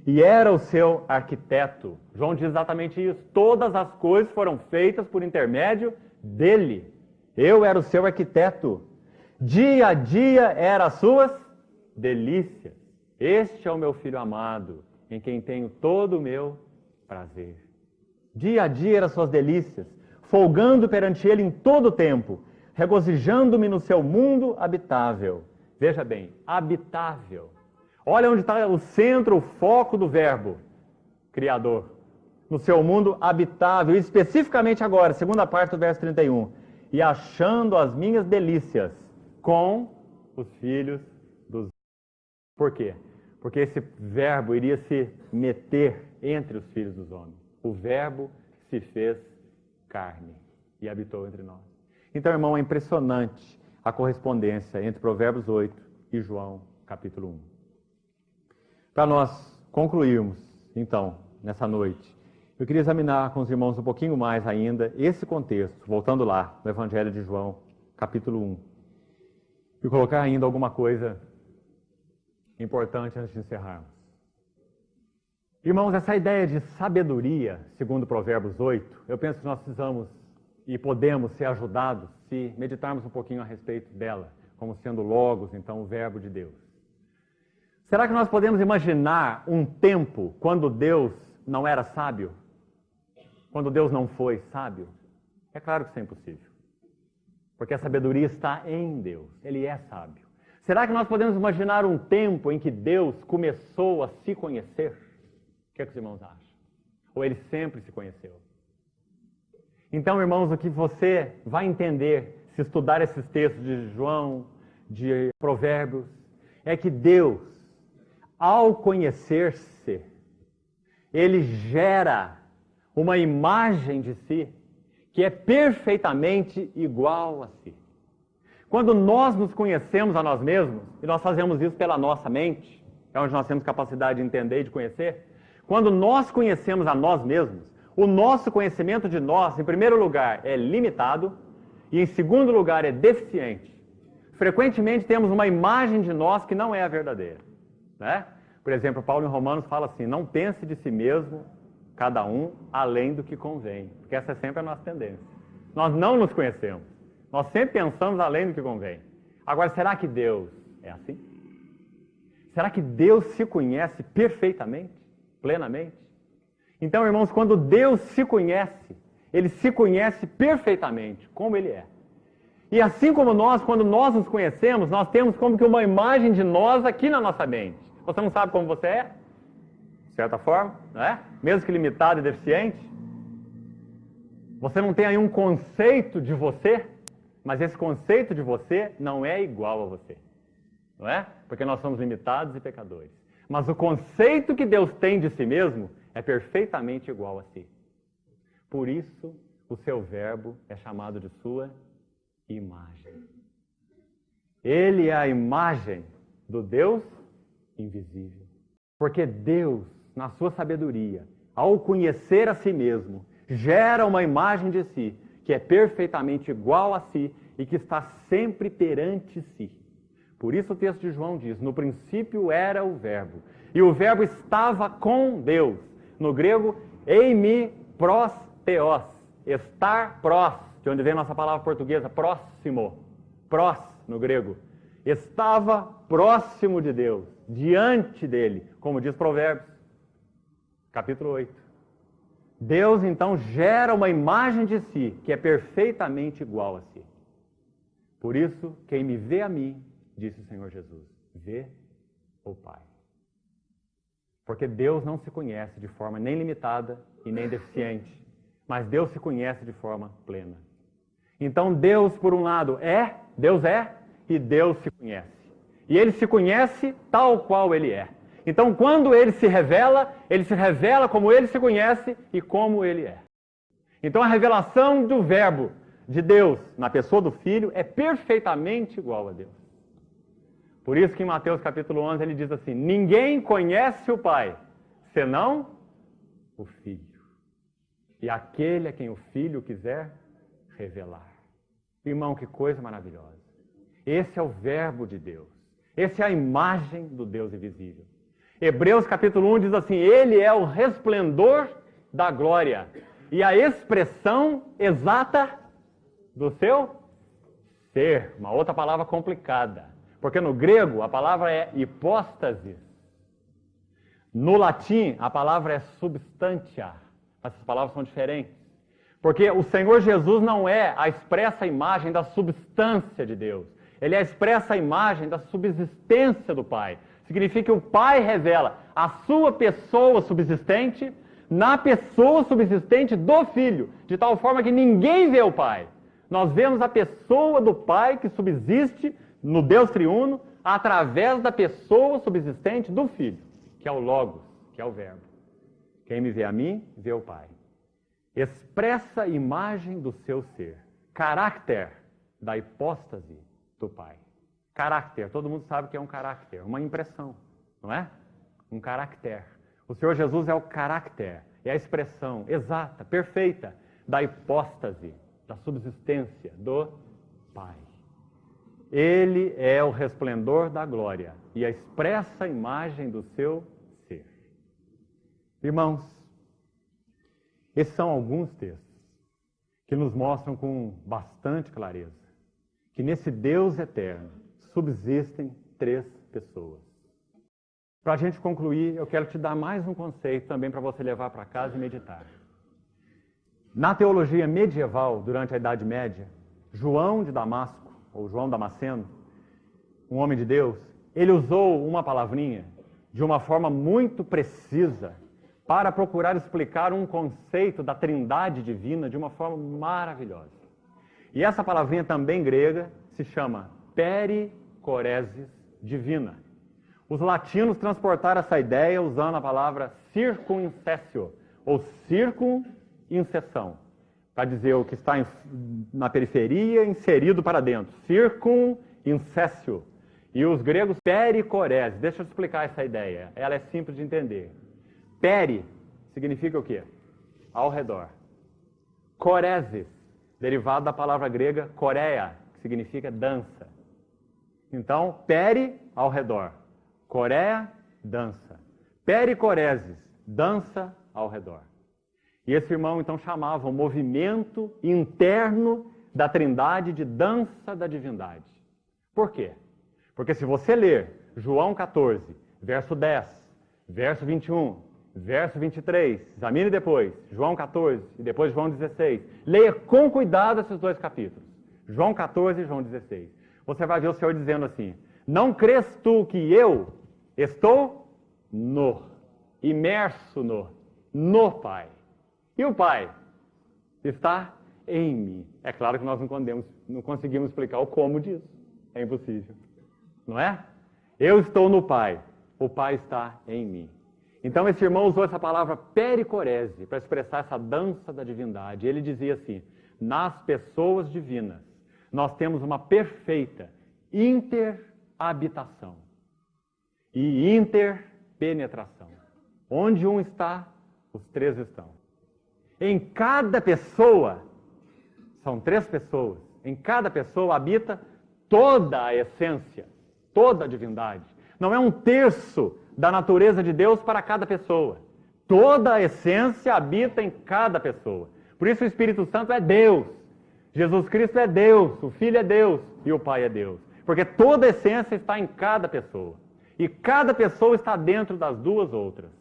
E era o seu arquiteto. João diz exatamente isso. Todas as coisas foram feitas por intermédio dele. Eu era o seu arquiteto. Dia a dia eram as suas delícias. Este é o meu Filho amado, em quem tenho todo o meu prazer. Dia a dia eram as suas delícias, folgando perante ele em todo o tempo, regozijando-me no seu mundo habitável. Veja bem, habitável. Olha onde está o centro, o foco do verbo criador. No seu mundo habitável, e especificamente agora, segunda parte do verso 31. E achando as minhas delícias com os filhos dos homens. Por quê? Porque esse verbo iria se meter entre os filhos dos homens. O verbo se fez carne e habitou entre nós. Então, irmão, é impressionante a correspondência entre Provérbios 8 e João, capítulo 1. Para nós concluirmos, então, nessa noite, eu queria examinar com os irmãos um pouquinho mais ainda esse contexto, voltando lá, no Evangelho de João, capítulo 1, e colocar ainda alguma coisa importante antes de encerrarmos. Irmãos, essa ideia de sabedoria, segundo Provérbios 8, eu penso que nós precisamos e podemos ser ajudados se meditarmos um pouquinho a respeito dela, como sendo Logos, então o Verbo de Deus. Será que nós podemos imaginar um tempo quando Deus não era sábio? Quando Deus não foi sábio? É claro que isso é impossível. Porque a sabedoria está em Deus. Ele é sábio. Será que nós podemos imaginar um tempo em que Deus começou a se conhecer? O que é que os irmãos acham? Ou ele sempre se conheceu? Então, irmãos, o que você vai entender se estudar esses textos de João, de Provérbios, é que Deus, ao conhecer-se, ele gera uma imagem de si que é perfeitamente igual a si. Quando nós nos conhecemos a nós mesmos, e nós fazemos isso pela nossa mente, é onde nós temos capacidade de entender e de conhecer, quando nós conhecemos a nós mesmos, o nosso conhecimento de nós, em primeiro lugar, é limitado e, em segundo lugar, é deficiente. Frequentemente temos uma imagem de nós que não é a verdadeira, né? Por exemplo, Paulo em Romanos fala assim, não pense de si mesmo, cada um, além do que convém. Porque essa é sempre a nossa tendência. Nós não nos conhecemos. Nós sempre pensamos além do que convém. Agora, será que Deus é assim? Será que Deus se conhece perfeitamente, plenamente? Então, irmãos, quando Deus se conhece, Ele se conhece perfeitamente, como Ele é. E assim como nós, quando nós nos conhecemos, nós temos como que uma imagem de nós aqui na nossa mente. Você não sabe como você é? De certa forma, não é? Mesmo que limitado e deficiente. Você não tem aí um conceito de você, mas esse conceito de você não é igual a você. Não é? Porque nós somos limitados e pecadores. Mas o conceito que Deus tem de si mesmo é perfeitamente igual a si. Por isso, o seu verbo é chamado de sua imagem. Ele é a imagem do Deus invisível. Porque Deus, na sua sabedoria, ao conhecer a si mesmo, gera uma imagem de si que é perfeitamente igual a si e que está sempre perante si. Por isso o texto de João diz, no princípio era o verbo, e o verbo estava com Deus. No grego, eimi pros theos, estar prós, de onde vem a nossa palavra portuguesa, próximo, prós no grego. Estava próximo de Deus, diante dele, como diz Provérbios, capítulo 8. Deus, então, gera uma imagem de si que é perfeitamente igual a si. Por isso, quem me vê a mim, disse o Senhor Jesus, vê o Pai. Porque Deus não se conhece de forma nem limitada e nem deficiente, mas Deus se conhece de forma plena. Então Deus, por um lado, Deus é, e Deus se conhece. E Ele se conhece tal qual Ele é. Então, quando Ele se revela como Ele se conhece e como Ele é. Então, a revelação do Verbo de Deus na pessoa do Filho é perfeitamente igual a Deus. Por isso que em Mateus capítulo 11 ele diz assim: ninguém conhece o Pai, senão o Filho. E aquele a quem o Filho quiser revelar. Irmão, que coisa maravilhosa. Esse é o Verbo de Deus. Essa é a imagem do Deus invisível. Hebreus capítulo 1 diz assim: Ele é o resplendor da glória e a expressão exata do seu ser. Uma outra palavra complicada, porque no grego a palavra é hipóstase. No latim a palavra é substantia. Essas palavras são diferentes. Porque o Senhor Jesus não é a expressa imagem da substância de Deus. Ele é a expressa imagem da subsistência do Pai. Significa que o Pai revela a sua pessoa subsistente na pessoa subsistente do Filho, de tal forma que ninguém vê o Pai. Nós vemos a pessoa do Pai que subsiste no Deus triuno através da pessoa subsistente do Filho, que é o Logos, que é o Verbo. Quem me vê a mim, vê o Pai. Expressa imagem do seu ser, caráter da hipóstase do Pai. Caráter, todo mundo sabe que é um caráter, uma impressão, não é? Um caráter. O Senhor Jesus é o caráter, é a expressão exata, perfeita da hipóstase, da subsistência do Pai. Ele é o resplendor da glória e a expressa imagem do seu ser. Irmãos, esses são alguns textos que nos mostram com bastante clareza que nesse Deus eterno subsistem três pessoas. Para a gente concluir, eu quero te dar mais um conceito também para você levar para casa e meditar. Na teologia medieval, durante a Idade Média, João de Damasco, ou João Damasceno, um homem de Deus, ele usou uma palavrinha de uma forma muito precisa para procurar explicar um conceito da trindade divina de uma forma maravilhosa. E essa palavrinha também grega se chama pericoresis divina. Os latinos transportaram essa ideia usando a palavra circumcessio, ou circuminseção, para dizer o que está na periferia inserido para dentro. Circumincessio. E os gregos pericoresis. Deixa eu explicar essa ideia, ela é simples de entender. Peri significa o quê? Ao redor. Coresis, derivado da palavra grega coreia, que significa dança. Então, peri, ao redor. Coreia, dança. Pericoresis, dança ao redor. E esse irmão, então, chamava o movimento interno da trindade de dança da divindade. Por quê? Porque se você ler João 14, verso 10, verso 21, verso 23, examine depois, João 14 e depois João 16. Leia com cuidado esses dois capítulos, João 14 e João 16. Você vai ver o Senhor dizendo assim: não crês tu que eu estou imerso no Pai. E o Pai está em mim. É claro que nós não conseguimos explicar o como disso. É impossível. Não é? Eu estou no Pai, o Pai está em mim. Então esse irmão usou essa palavra pericorese para expressar essa dança da divindade. Ele dizia assim: nas pessoas divinas nós temos uma perfeita interhabitação e interpenetração. Onde um está, os três estão. Em cada pessoa, são três pessoas, em cada pessoa habita toda a essência, toda a divindade. Não é um terço da natureza de Deus para cada pessoa. Toda a essência habita em cada pessoa. Por isso o Espírito Santo é Deus. Jesus Cristo é Deus, o Filho é Deus e o Pai é Deus. Porque toda a essência está em cada pessoa. E cada pessoa está dentro das duas outras.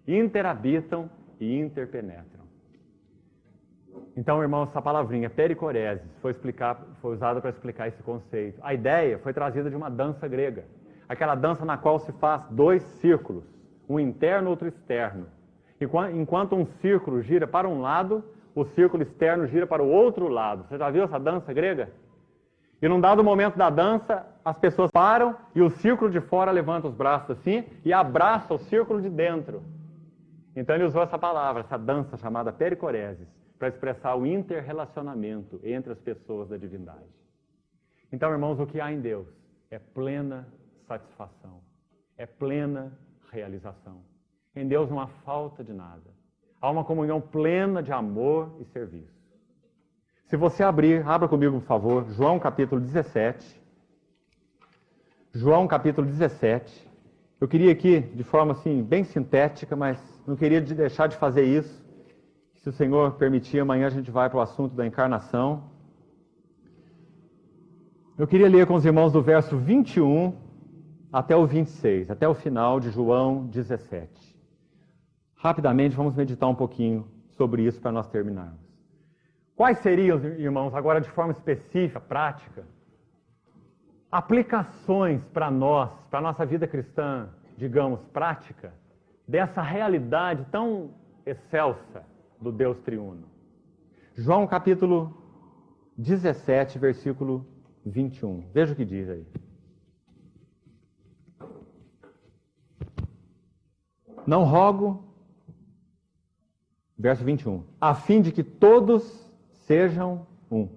Interhabitam e interpenetram. Então, irmãos, essa palavrinha, pericoresis, foi usada para explicar esse conceito. A ideia foi trazida de uma dança grega. Aquela dança na qual se faz dois círculos, um interno, outro externo. Enquanto um círculo gira para um lado, o círculo externo gira para o outro lado. Você já viu essa dança grega? E num dado momento da dança, as pessoas param e o círculo de fora levanta os braços assim e abraça o círculo de dentro. Então ele usou essa palavra, essa dança chamada pericoresis, para expressar o interrelacionamento entre as pessoas da divindade. Então, irmãos, o que há em Deus é plena satisfação, é plena realização. Em Deus não há falta de nada. Há uma comunhão plena de amor e serviço. Se você abra comigo, por favor, João capítulo 17. João capítulo 17. Eu queria aqui, de forma assim, bem sintética, mas não queria deixar de fazer isso. Se o Senhor permitir, amanhã a gente vai para o assunto da encarnação. Eu queria ler com os irmãos do verso 21 até o 26, até o final de João 17. Rapidamente, vamos meditar um pouquinho sobre isso para nós terminarmos. Quais seriam, irmãos, agora de forma específica, prática, aplicações para nós, para a nossa vida cristã, digamos, prática, dessa realidade tão excelsa do Deus triuno? João capítulo 17, versículo 21. Veja o que diz aí. Não rogo, verso 21, a fim de que todos sejam um.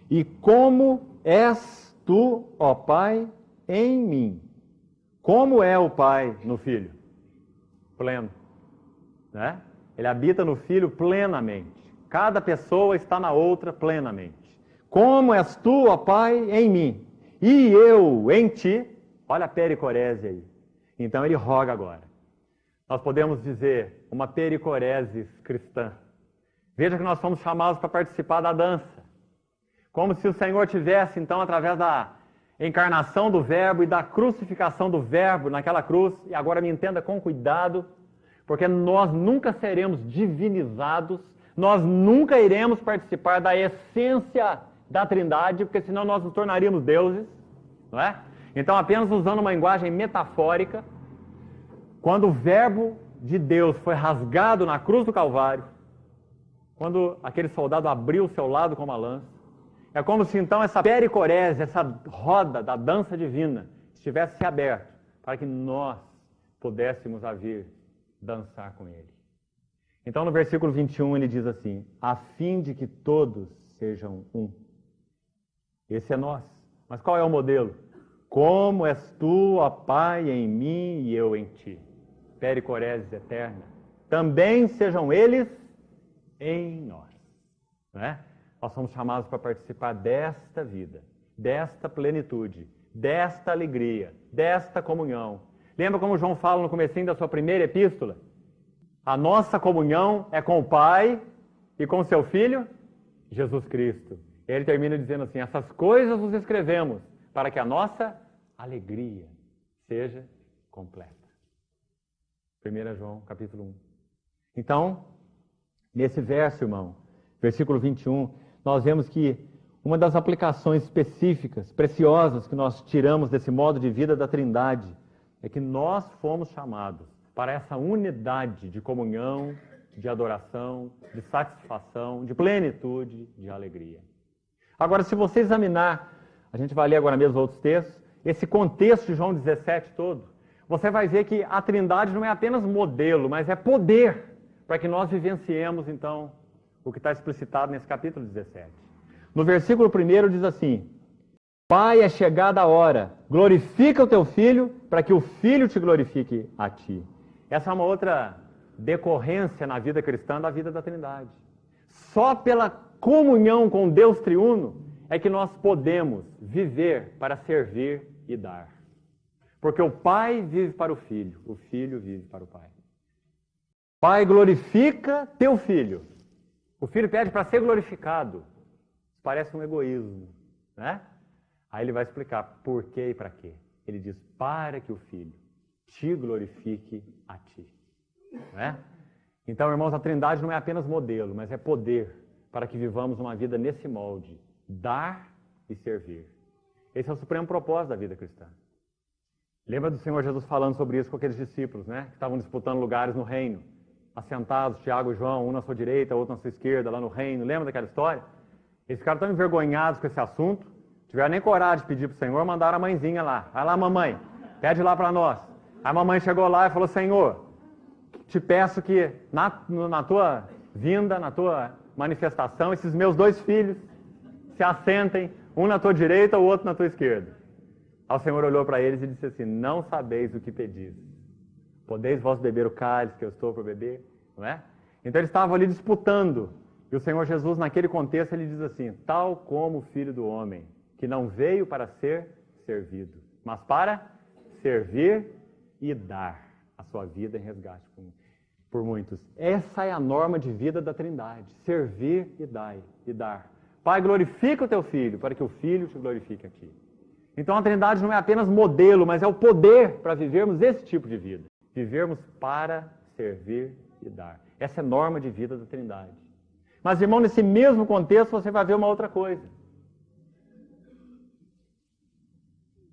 E como és tu, ó Pai, em mim. Como é o Pai no Filho? Pleno. Né? Ele habita no Filho plenamente. Cada pessoa está na outra plenamente. Como és tu, ó Pai, em mim, e eu em ti. Olha a pericorese aí. Então ele roga agora. Nós podemos dizer uma pericoresis cristã. Veja que nós somos chamados para participar da dança. Como se o Senhor tivesse, então, através da encarnação do Verbo e da crucificação do Verbo naquela cruz, e agora me entenda com cuidado, porque nós nunca seremos divinizados, nós nunca iremos participar da essência da Trindade, porque senão nós nos tornaríamos deuses, não é? Então, apenas usando uma linguagem metafórica, quando o Verbo de Deus foi rasgado na cruz do Calvário, quando aquele soldado abriu o seu lado com uma lança, é como se então essa pericorese, essa roda da dança divina, estivesse se aberta para que nós pudéssemos vir dançar com ele. Então no versículo 21 ele diz assim, a fim de que todos sejam um. Esse é nós. Mas qual é o modelo? Como és tu, ó Pai, em mim e eu em ti. Pericoresis eterna. Também sejam eles em nós. Não é? Nós somos chamados para participar desta vida, desta plenitude, desta alegria, desta comunhão. Lembra como João fala no comecinho da sua primeira epístola? A nossa comunhão é com o Pai e com o seu Filho, Jesus Cristo. Ele termina dizendo assim, essas coisas vos escrevemos para que a nossa alegria seja completa. 1 João, capítulo 1. Então, nesse verso, irmão, versículo 21, nós vemos que uma das aplicações específicas, preciosas, que nós tiramos desse modo de vida da Trindade, é que nós fomos chamados para essa unidade de comunhão, de adoração, de satisfação, de plenitude, de alegria. Agora, se você examinar, a gente vai ler agora mesmo outros textos, esse contexto de João 17 todo, você vai ver que a Trindade não é apenas modelo, mas é poder para que nós vivenciemos, então, o que está explicitado nesse capítulo 17. No versículo 1 diz assim, Pai, é chegada a hora, glorifica o teu Filho, para que o Filho te glorifique a ti. Essa é uma outra decorrência na vida cristã da vida da Trindade. Só pela comunhão com Deus triuno é que nós podemos viver para servir e dar. Porque o Pai vive para o Filho vive para o Pai. Pai, glorifica teu Filho. O Filho pede para ser glorificado. Parece um egoísmo, né? Aí ele vai explicar por quê e para quê. Ele diz, para que o Filho te glorifique a ti. Não é? Então, irmãos, a Trindade não é apenas modelo, mas é poder para que vivamos uma vida nesse molde. Dar e servir. Esse é o supremo propósito da vida cristã. Lembra do Senhor Jesus falando sobre isso com aqueles discípulos, né? Que estavam disputando lugares no reino. Assentados, Tiago e João, um na sua direita, outro na sua esquerda, lá no reino. Lembra daquela história? Esses caras estão envergonhados com esse assunto. Não tiveram nem coragem de pedir para o Senhor, mandaram a mãezinha lá. Vai lá, mamãe, pede lá para nós. Aí a mamãe chegou lá e falou: Senhor, te peço que na tua vinda, na tua manifestação, esses meus 2 filhos se assentem, um na tua direita, o outro na tua esquerda. Aí o Senhor olhou para eles e disse assim: não sabeis o que pedis. Podeis vós beber o cálice que eu estou para beber? Não é? Então eles estavam ali disputando. E o Senhor Jesus, naquele contexto, ele diz assim: tal como o Filho do Homem, que não veio para ser servido, mas para servir e dar a sua vida em resgate por muitos. Essa é a norma de vida da Trindade: servir e dar. Pai, glorifica o teu Filho, para que o Filho te glorifique a ti. Então a Trindade não é apenas modelo, mas é o poder para vivermos esse tipo de vida. Vivermos para servir e dar. Essa é a norma de vida da Trindade. Mas, irmão, nesse mesmo contexto você vai ver uma outra coisa.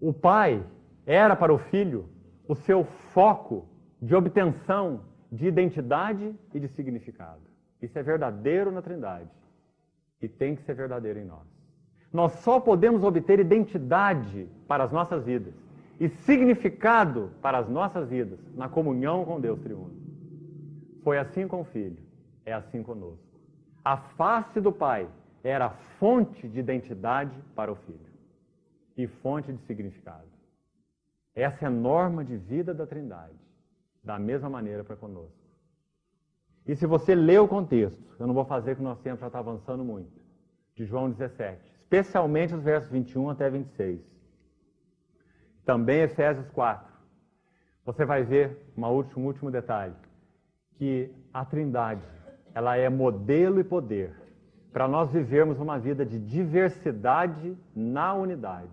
O Pai era para o Filho o seu foco de obtenção de identidade e de significado. Isso é verdadeiro na Trindade e tem que ser verdadeiro em nós. Nós só podemos obter identidade para as nossas vidas e significado para as nossas vidas na comunhão com Deus triuno. Foi assim com o Filho, é assim conosco. A face do Pai era a fonte de identidade para o Filho e fonte de significado. Essa é a norma de vida da Trindade, da mesma maneira para conosco. E se você lê o contexto, eu não vou fazer que o nosso tempo já está avançando muito, de João 17, especialmente os versos 21 até 26. Também Efésios 4. Você vai ver um último detalhe, que a Trindade, ela é modelo e poder para nós vivermos uma vida de diversidade na unidade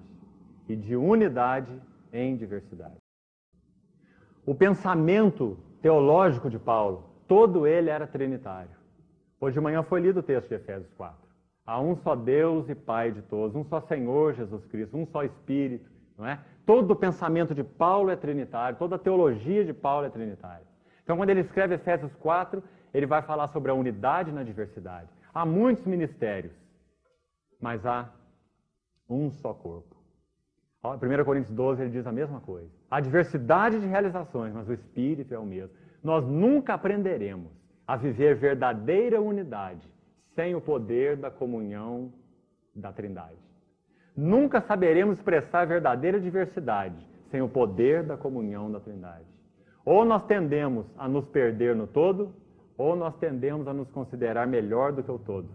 e de unidade em diversidade. O pensamento teológico de Paulo, todo ele era trinitário. Hoje de manhã foi lido o texto de Efésios 4. Há um só Deus e Pai de todos, um só Senhor Jesus Cristo, um só Espírito, não é? Todo o pensamento de Paulo é trinitário, toda a teologia de Paulo é trinitária. Então, quando ele escreve Efésios 4, ele vai falar sobre a unidade na diversidade. Há muitos ministérios, mas há um só corpo. 1 Coríntios 12, ele diz a mesma coisa. Há diversidade de realizações, mas o Espírito é o mesmo. Nós nunca aprenderemos a viver verdadeira unidade sem o poder da comunhão da Trindade. Nunca saberemos expressar verdadeira diversidade sem o poder da comunhão da Trindade. Ou nós tendemos a nos perder no todo, ou nós tendemos a nos considerar melhor do que o todo.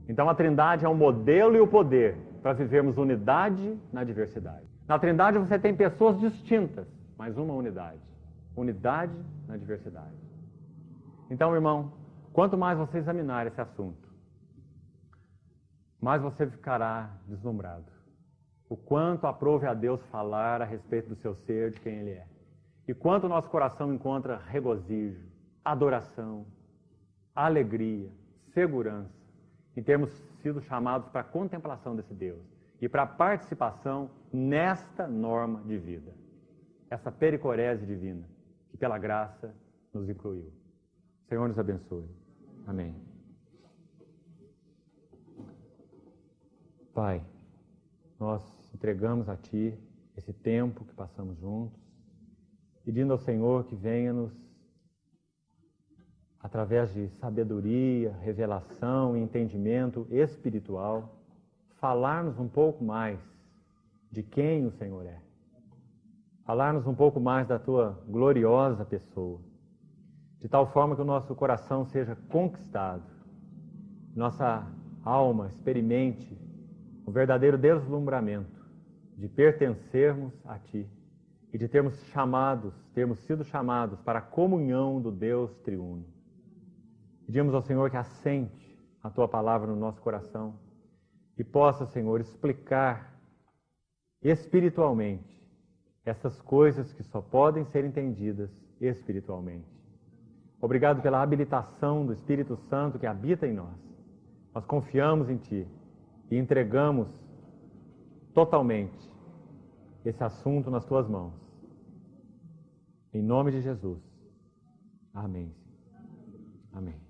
Então a Trindade é o modelo e o poder para vivermos unidade na diversidade. Na Trindade você tem pessoas distintas, mas uma unidade. Unidade na diversidade. Então, irmão, quanto mais você examinar esse assunto, mais você ficará deslumbrado. O quanto aprove a Deus falar a respeito do seu ser, de quem Ele é. E quanto o nosso coração encontra regozijo, adoração, alegria, segurança, em termos sido chamados para a contemplação desse Deus e para a participação nesta norma de vida. Essa pericorese divina, que pela graça nos incluiu. O Senhor nos abençoe. Amém. Pai, nós entregamos a Ti esse tempo que passamos juntos, pedindo ao Senhor que venha-nos, através de sabedoria, revelação e entendimento espiritual, falar-nos um pouco mais de quem o Senhor é. Falar-nos um pouco mais da Tua gloriosa pessoa, de tal forma que o nosso coração seja conquistado, nossa alma experimente o verdadeiro deslumbramento de pertencermos a Ti e de termos sido chamados para a comunhão do Deus triuno. Pedimos ao Senhor que assente a Tua palavra no nosso coração e possa, Senhor, explicar espiritualmente essas coisas que só podem ser entendidas espiritualmente. Obrigado pela habilitação do Espírito Santo que habita em nós. Nós confiamos em Ti e entregamos totalmente esse assunto nas tuas mãos. Em nome de Jesus. Amém. Amém.